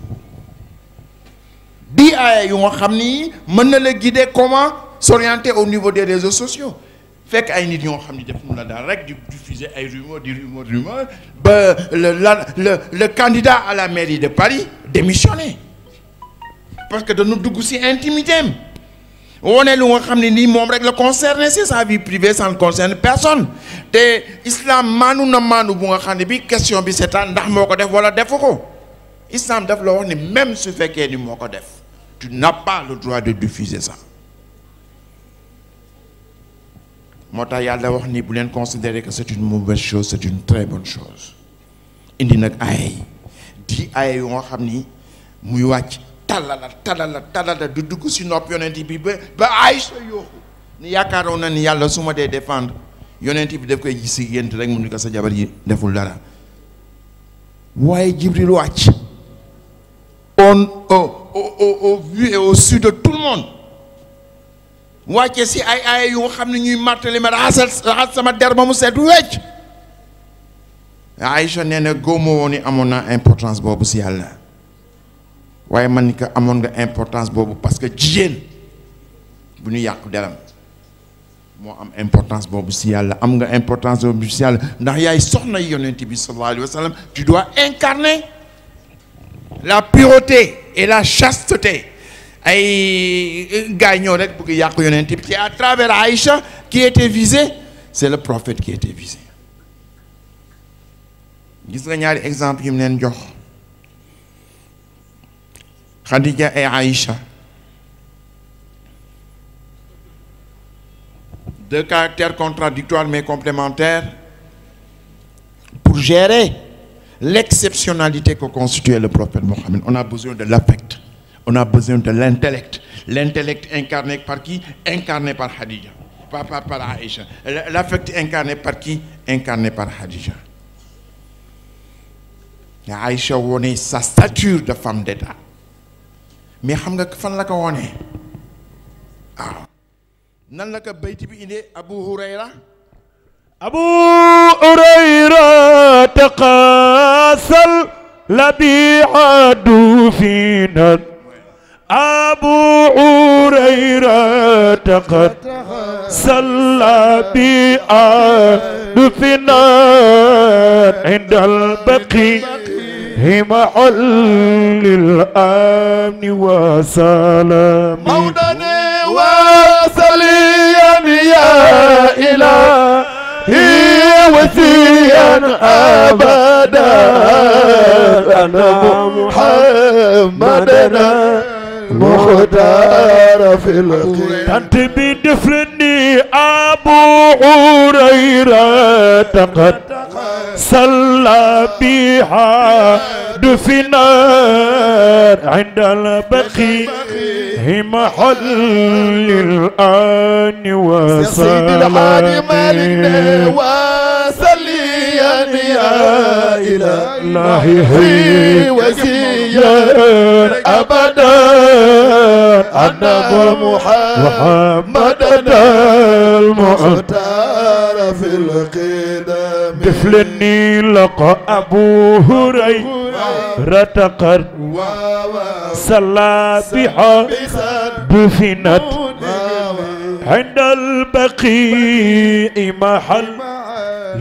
di ay yu nga xam ni mën na la guider comment s'orienter au niveau des réseaux sociaux fekk ay nit ñoo xam ni def mu la daal rek di diffuser ay rumeurs ba le candidat à la mairie de Paris démissionné parce que dañu dugg ci intimité am wone lu nga xam ne nii moom rek la concerné c'est sa vie privée ça ne concerne personne te islam maanu na maanu bu nga xam ne bi question bi c'est ndax moo ko def wala defu ko islam daf la wax ni même su fekkee ni moo ko def tu n'as pas le droit de diffuser ça moo tax yàlla wax ni bu leen considérer que c'est une mauvaise chose c'est une très bonne chose indi nag ay di ay yu nga xam ni muy wàcc talala du dugg si nopp yonent bi ba Aïcha yooxu ni yaakaaroon na ni yàlla su ma dee défendre yonent bi daf koy gis si gént rek mu ni ko sa jabar yi deful dara waaye Jibril wàcc au vu et au su de tout le monde wàcce si ay yu nga xam ne ñuy martali ma raxas sama der ba mu set wecc Aïcha nee na góoma woon ni amoon naa importance boobu si yàlla waaye man ni ko amoon nga importance boobu parce que jigéen bu ñu yàqu deram moo am importance boobu si yàlla am nga importance boobu si yàlla ndax yaay soxna yonent bi sallallahu alayhi wa sallam tu dois incarner la pureté et la chasteté ay gars yi ñëw rek bëgg yàqu yonent bi ci à travers Aïcha qui était visée c'est le prophète qui était visé gis nga ñaari exemple yi mu leen jox Khadija et Aïcha deux caractères contradictoires mais complémentaires pour gérer l'exceptionnalité que constituait le prophète Mohammed. On a besoin de l'affect, on a besoin de l'intellect. L'intellect incarné par qui? Incarné par Khadija, par Aïcha. L'affect incarné par qui? Incarné par Khadija. Aïcha wone sa stature de femme d'État. Mais xam nga fan la ko wone nan la ko bayti bi indi Abu Hurayra تقاسل لبيعة فينا أبو هريرة تقاسل لبيعة فينا عند البقيع محل الأمن وسلام مولانا وصليا يا إلهي وثيا أبدا أن محمدنا مختار في الخير تنتبه دفلني أبو هريرة قد صلى بها دفنا عند البقيع محل الآن وسلام وصليا يا إلهي وسيا أبدا أن محمدنا المختار في القدم دفلني لقى أبو هريرة قد صلى بها دفنت عند البقيع محل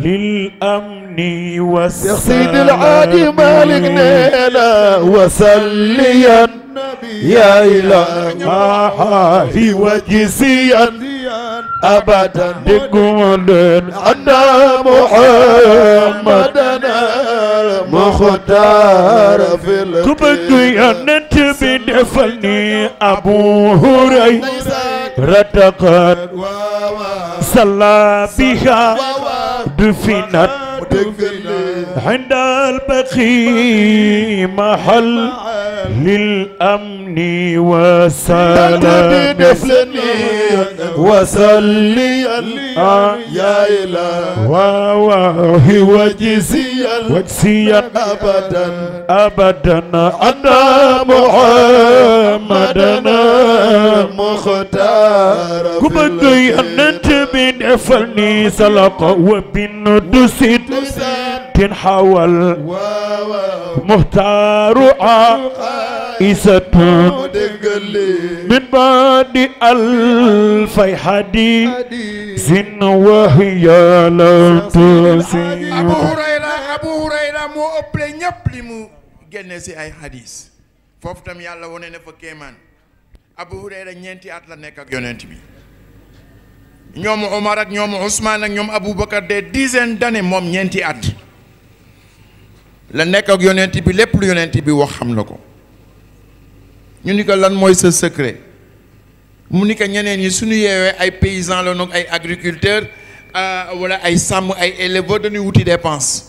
للأمن والسلام سيد العادي مالك نينا وسليا يا إلهي وجزيا أبدا دقولن أن محمدنا مختار في كبك يا نتبي دفلني أبو هريرة قد صلى بها دفنت عند البقيع محل للأمن والسلام وصليا يا إلهي وجزيا أبدا أن محمدنا مختار كبك أنت من أفلني سلق وبن دسيت تنحول مختار عائسة من بعد ألف حديث وهي لم تسير Abu Hurayra moo ëppale ñëpp li mu génne si ay hadis foofu tam yàlla wone na fa kéemaan Abu Hurayra ñeenti at la nekk ak yonent bi ñoom Omar ak ñoom Ousmane ak ñoom Aboubacar des dizaines d'années moom ñeenti at la nekk ak yonent bi lépp lu yonent bi wax xam na ko ñu ni ko lan mooy sa secret mu ni ko ñeneen ñi suñu yeewee ay paysans la nag ay agriculteurs wala ay sàmm ay éleveurs dañuy wuti dépense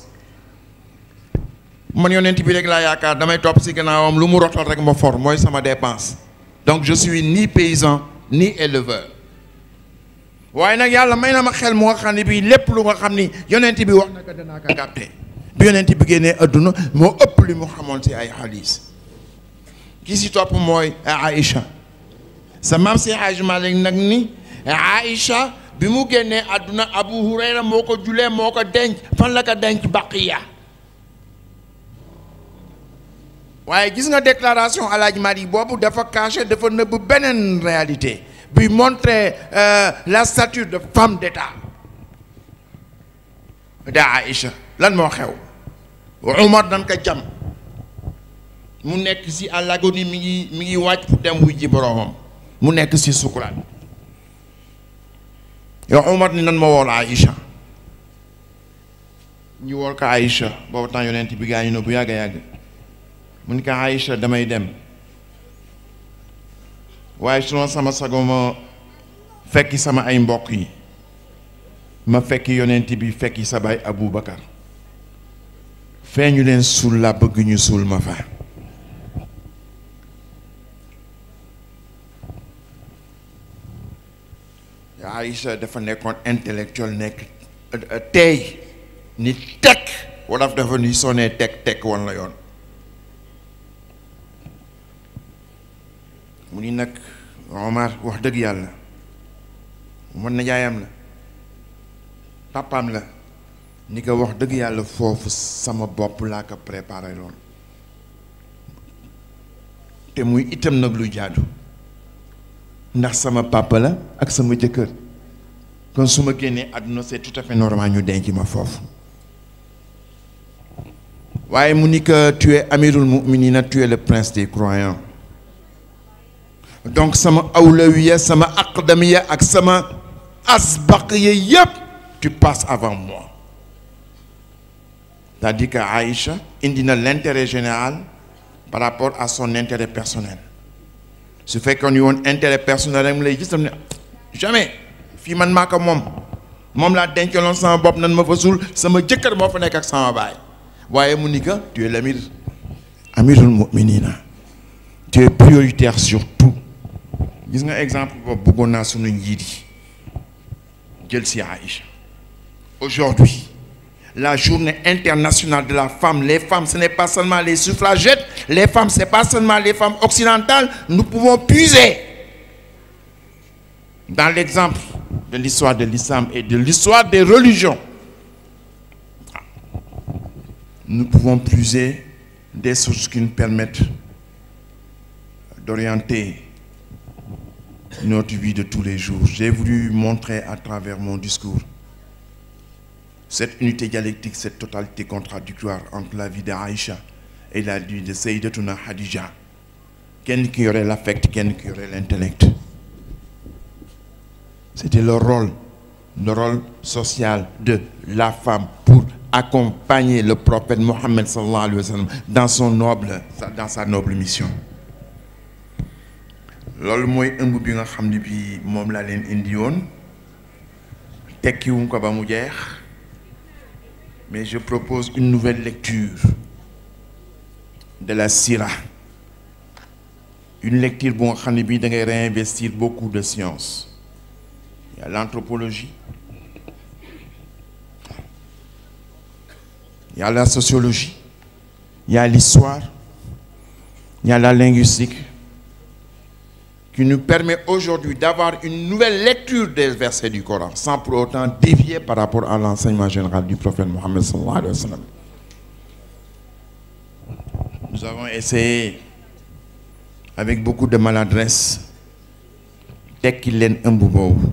man yonent bi rek laa yaakaar damay topp si gannaawam lu mu rotal rek ma for mooy sama dépense donc je suis ni paysan ni éleveur waaye nag yàlla may na ma xel mu nga xam ne bii lépp lu nga xam ni yonent bi wax na ko danaa ko capté bi yonent bi génnee adduna moo ëpp li mu xamoon si ay xadiis ki si topp mooy Aïcha sa maam si Hajj Malik nag ni Aïcha bi mu génnee adduna Abu Hurayra moo ko julee moo ko denc fan la ko denc Baqiya waaye gis nga déclaration Alaaji Malik boobu dafa caché dafa nëbb beneen réalité buy montrer la stature de femme d'État da Aïcha lan moo xew Umar dañ ko jam mu nekk si à l'agonie mi ngi wàcc pour dem wuy ji boroomam mu nekk si sukuraat yow Umar ni nan ma wool Aïcha ñu wool ko Aïcha boobu temps yonent bi gaañu na bu yàgg a yàgg mu ni ko Aïcha damay dem waaye su sama sago ma fekki sama ay mbokk yi ma fekki yonent bi fekki sa baay Abu Bakar fee ñu leen suul la bëgg ñu suul ma fa Aïcha dafa nekkoon intellectuel nekk tey ni tekk wolof dafa ni sonee tekk woon la yoon mu ni nag Omar wax dëgg yàlla man na jaayam la papaam la ni ko wax dëgg yàlla foofu sama bopp laa ko préparé loon te muy itam nag lu jaadu ndax sama papa la ak sama jëkkër kon su ma génnee àdduna c'est tout à fait normal ñu denc ma foofu waaye mu ni que tu es amirul mu'minina tu es le prince des croyants donc sama awlawiya sama aqdamiya ak sama asbaqiya yépp tu passes avant moi c'est-à-dire que Aïcha indi na l'intérêt général par rapport à son intérêt personnel su fekkoon ñu woon intérêt personnel rek mu lay gis tam ne jamais fii man maa ko moom laa dencaloon sama bopp nan ma fa suul sama jëkkër moo fa nekk ak sama baay waaye mu ni que tu es l'amir amirul mu'minina tu es prioritaire sur tout gis nga exemple boobu bëggoon naa sunu njiit yi jël si Aïcha aujourd'hui la journée internationale de la femme, les femmes, ce n'est pas seulement les suffragettes, les femmes, ce n'est pas seulement les femmes occidentales, nous pouvons puiser dans l'exemple de l'histoire de l'islam et de l'histoire des religions. Nous pouvons puiser des sources qui nous permettent d'orienter notre vie de tous les jours. J'ai voulu montrer à travers mon discours cette unité dialectique, cette totalité contradictoire entre la vie d'Aïcha et la vie de Sayyidatuna Khadija. Quelqu'un qui aurait l'affect, quelqu'un qui aurait l'intellect. C'était le rôle social de la femme pour accompagner le prophète Mohammed sallallahu alayhi wa sallam dans sa noble mission. loolu mooy ëmb bi nga xam ne bi moom laa leen indi woon tekkiwum ko ba mu jeex. Mais je propose une nouvelle lecture de la Sira. Une lecture bon, qui va réinvestir beaucoup de sciences. Il y a l'anthropologie, il y a la sociologie, il y a l'histoire, il y a la linguistique, qui nous permet aujourd'hui d'avoir une nouvelle lecture des versets du Coran, sans pour autant dévier par rapport à l'enseignement général du prophète Mohammed sallallahu alayhi wa sallam. Nous avons essayé, avec beaucoup de maladresse, tekki leen ëmb boobu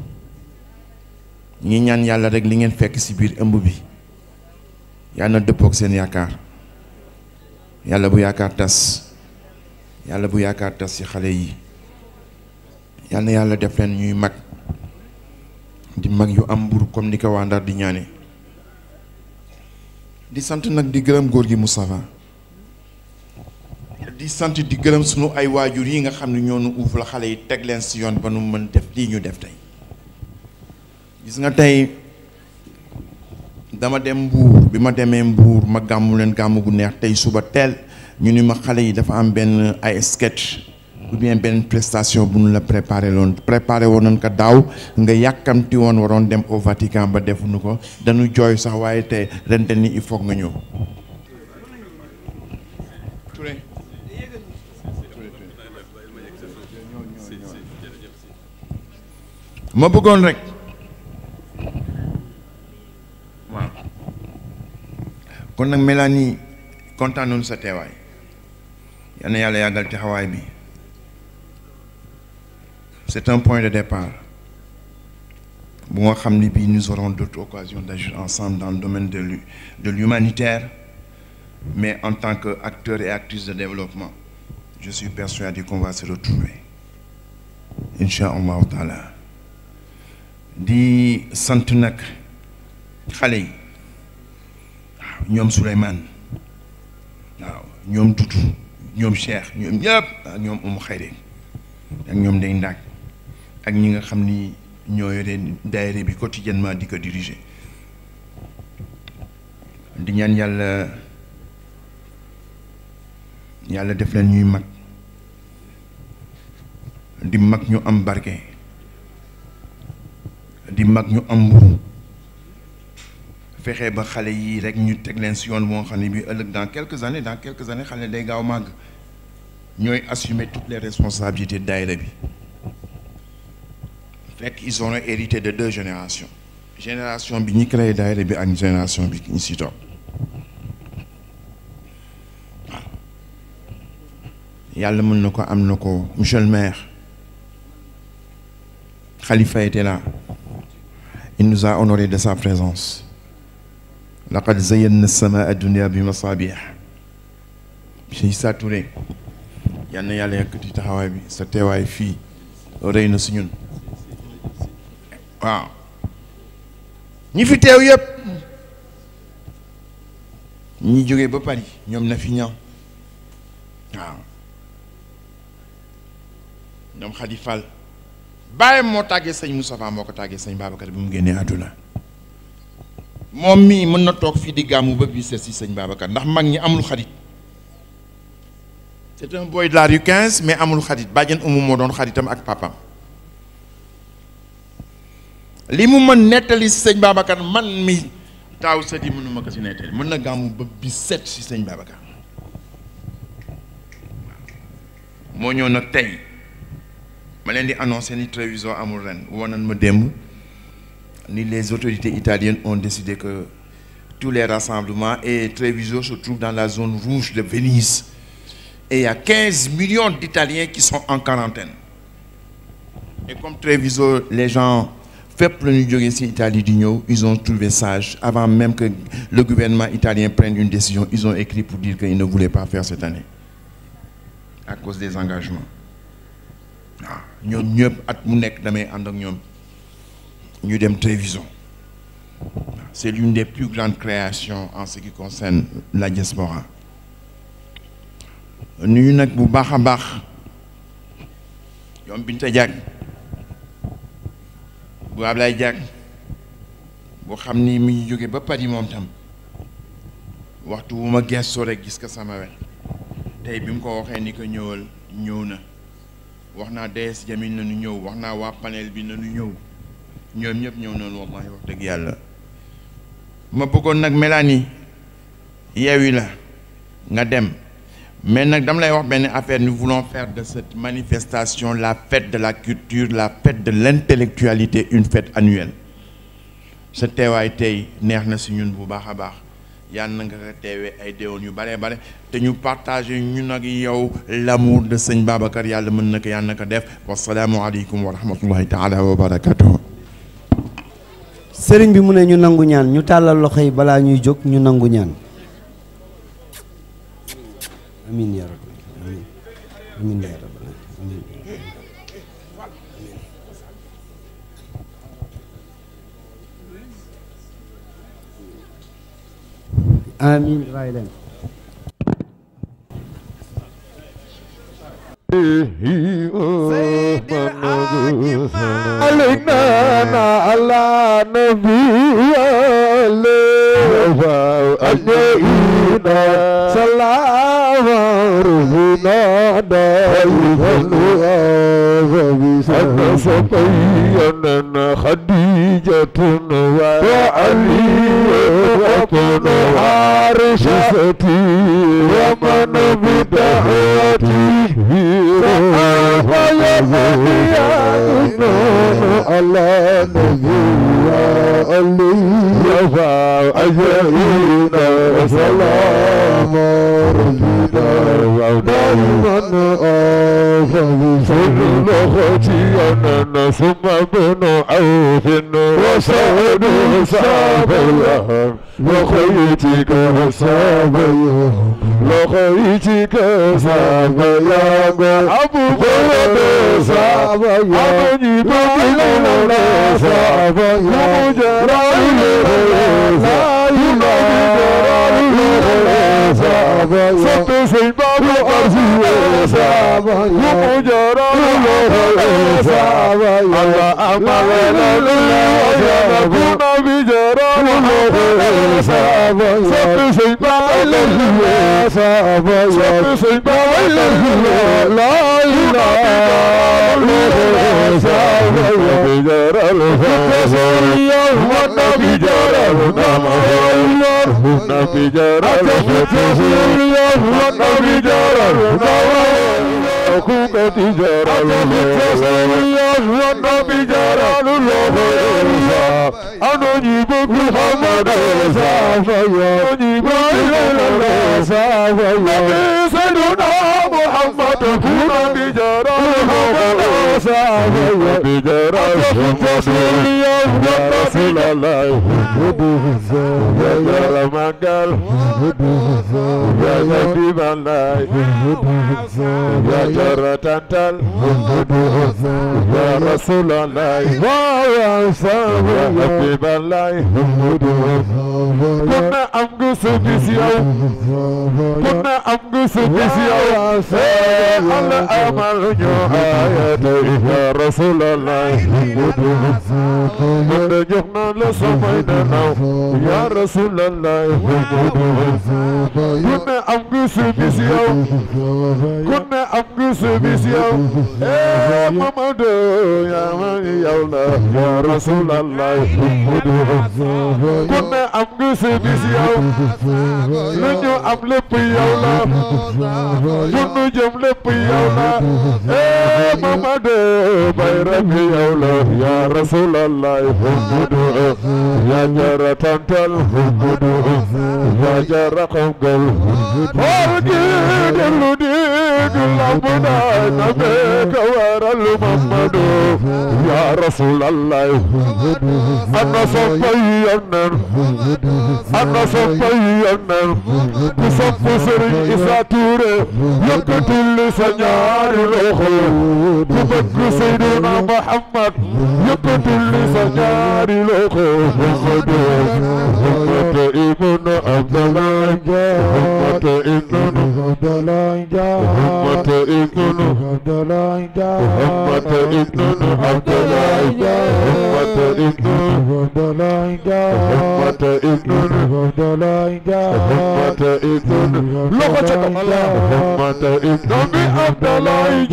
ñi ñaan yàlla rek li ngeen fekk ci biir ëmb bi yàlla na dëppook seen yaakaar yàlla bu yaakaar tas ci xale yi yàlla na yàlla def leen ñuy mag di mag yu am mburu comme ni ko waa Ndar di ñaane di sant nag di gërëm góor gi Moustapha di sant di gërëm sunu ay waajur yi nga xam ne ñoo nu uuf la xale yi teg leen ci yoon ba nu mën def lii ñu def tey gis nga tey dama dem Mbour bi ma demee Mbour ma gàmmu leen gàmmu gu neex tey suba teel ñu ni ma xale yi dafa am benn ay sketch ou bien benn prestation bu ñu la préparé woon nañ ko daaw nga yàkkamti woon waroon dem au Vatican ba defuñu ko dañu jooy sax waaye tey ren ni il faut nga ñëw. ma bëggoon rek waaw kon nag Mélanie kontaan nañu sa teewaay yal na yàlla yàggal taxawaay bi c'est un point de départ bu nga xam ni bii nous aurons d'autres occasions d'agir ensemble dans le domaine de l'humanitaire mais en tant qu'acteur et actrice de développement je suis persuadé qu'on va se retrouver inch'Allah taala di sant nag xale yi waaw ñoom Souleymane waaw ñoom Dudu ñoom Cheikh ñoom ñëpp ak ñoom Umu Xayri ak ñoom Ndey Ndaak ak ñi nga xam ni ñoo yore daayira bi quotidiennement di ko diriger di ñaan yàlla def leen ñuy mag di mag ñu am barke di mag ñu am mburu fexe ba xale yii rek ñu teg leen si yoon boo xam ne bi ëllëg dans quelques années xale day gaaw màgg ñooy assumer toutes les responsabilités daayira bi fekk ils ont hérité de 2 générations génération bi ñi créé daayira bi ak génération bi ñu si toog waaw yàlla mën na ko am na ko monsieur le maire Khalifa était là il nous a honoré de sa présence laqad zayyana as-samaa ad-dunya bi masaabih Cheikh Issa Touré yal na yàlla yëkkati taxawaay bi sa teewaay fii rëy na si ñun waaw ñi fi teew yëpp ñi jógee ba Paris ñoom na fi ñëw waaw ñoom Khady Fall bàyyam moo tàggee sëñ Moustapha moo ko tàggee sëñ Babacar bi mu génnee àdduna moom mii mën na toog fii di gàmmu ba bii seet si sëñ Babacar ndax mag ñi amul xarit c'est un boy de la rue 15 mais amul xarit bàjjen umu moo doon xaritam ak papam li mu mën nettali si sëñ Babacar man mi taaw sët yi mënuma ko si nettali mën na gàmmu ba bi seet si sëñ Babacar moo ñëw nag tey ma leen di annoncer ni Treviso amul ren wonan ma démb ni les autorités italiennes ont décidé que tous les rassemblements et Treviso se trouve dans la zone rouge de Venise et il y a 15 millions d'Italiens qui sont en quarantaine et comme Treviso les gens fépp la ñu jógee ci Italie di ñëw ils ont trouvé sage avant même que le gouvernement italien prenne une décision ils ont écrit pour dire qu'ils ne voulaient pas faire cette année à cause des engagements waaw ñoom ñëpp at mu nekk damay ànd ak ñoom ñu dem Treviso c'est l'une des plus grandes créations en ce qui concerne la diaspora nuyu nag bu baax a baax ñoom Binta Diak bu Ablaye Diak boo xam ni mi ngi jóge ba Paris moom tam waxtu wu ma gëstoo rek gis ko sama wet tey bi mu ko waxee ni ko ñëwal ñëw na wax naa DS Jamil nañu ñëw wax naa waa panel bi nañu ñëw ñoom ñëpp ñëw nañu wallahi wax dëgg yàlla ma bëggoon nag Mélanie yeewi la nga dem mais nag dama lay wax benn affaire nous voulons faire de cette manifestation la fête de la culture la fête de l'intellectualité une fête annuelle sa teewaay tey neex na si ñun bu baax a baax yàlla na nga ko teewee ay déwén yu bare bare te ñu partager ñun ak yow l'amour de sëñ Babacar yàlla mën na ko yàlla na ko def wasalaamu aleykum wa rahmatullahi taala wa barakatuh sëriñ bi mu ne ñu nangu ñaan ñu tàllal loxo yi balaa ñuy jóg ñu nangu ñaan amin ya rabbi amin amin ya rabbi amin amin raay leen علينا على نبي الله أجمعين سلام ربنا دائما أنا صبيا خديجة وعلي وابن عائشة ومن بدعوتي على نبي علي أجمعين سلام ربنا دائما أنا ثم بن عوف وسعد صابيا لخيتك صابيا لخيتك صابيا أبو بكر صابيا أبني بكر صابيا مجرد لا يمجرد صب سيباب أرزي صابيا مجرد الله أمر لله كنا بجرام صب سيباب صب سيباب لا إله إلا الله بجرام والنبي جرام والنبي جرام والنبي جرام أخوك تجارة والنبي جرى الله أنا جيبك محمد أجيبك سيدنا محمد كنا بجرى بجرى يا رسول الله يا رمضان يا حبيب الله يا جرى تنتل يا رسول الله يا حبيب الله كنا أمجس بسيو كنا أمجس بسيو على أمل يا رسول الله من جهنا لسمينا يا رسول الله كنا أمجس بسيو كنا أمجس بسيو محمد يا الله يا رسول الله كنا أمجس بسيو لنو أملب يا الله كنا جملب يا الله محمد بيرم يا الله يا رسول الله يا جرى تنتل يا جرى قنقل ورقيد اللديد اللبنا نبيك ورى محمد يا رسول الله أنا صفيا أنا صفيا كصف سري إساتوري يقتل سنيار الأخو كبك سيدنا محمد يقتل سنيار الأخو محمد ابن عبد الله محمد ابن عبد الله محمد ابن عبد الله محمد ابن عبد الله محمد ابن عبد الله محمد ابن عبد الله محمد ابن لغتكم الله محمد ابن عبد الله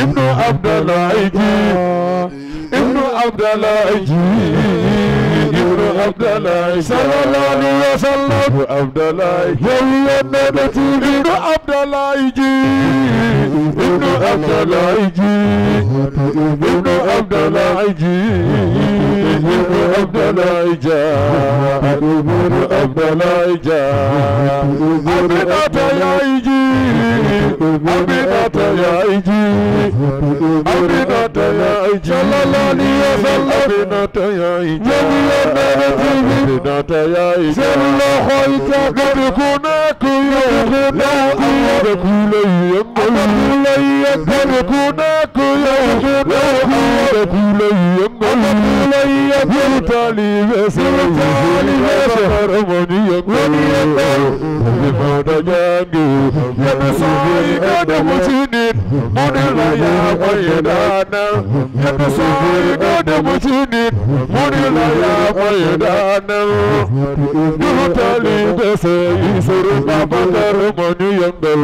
ابن عبد الله ابن عبد الله ابن عبد الله صلى الله عليه وسلم عبد الله يا النبي ابن عبد الله ابن عبد الله ابن عبد الله ابن عبد الله ابن عبد الله أبنات يا أبنات يا أبنات يا صلى الله عليه وسلم أبنات يا أبنات يا سلا خيك قد كناك يا كل يوم قد كناك يا كل يوم يا تالي سرتالي سرمني لماذا جاني يا ساي قد مسنين من لا يا ويدانا يا ساي قد مسنين منيلا يا ميدانل جهتالي تسيسر بابا درمني يندل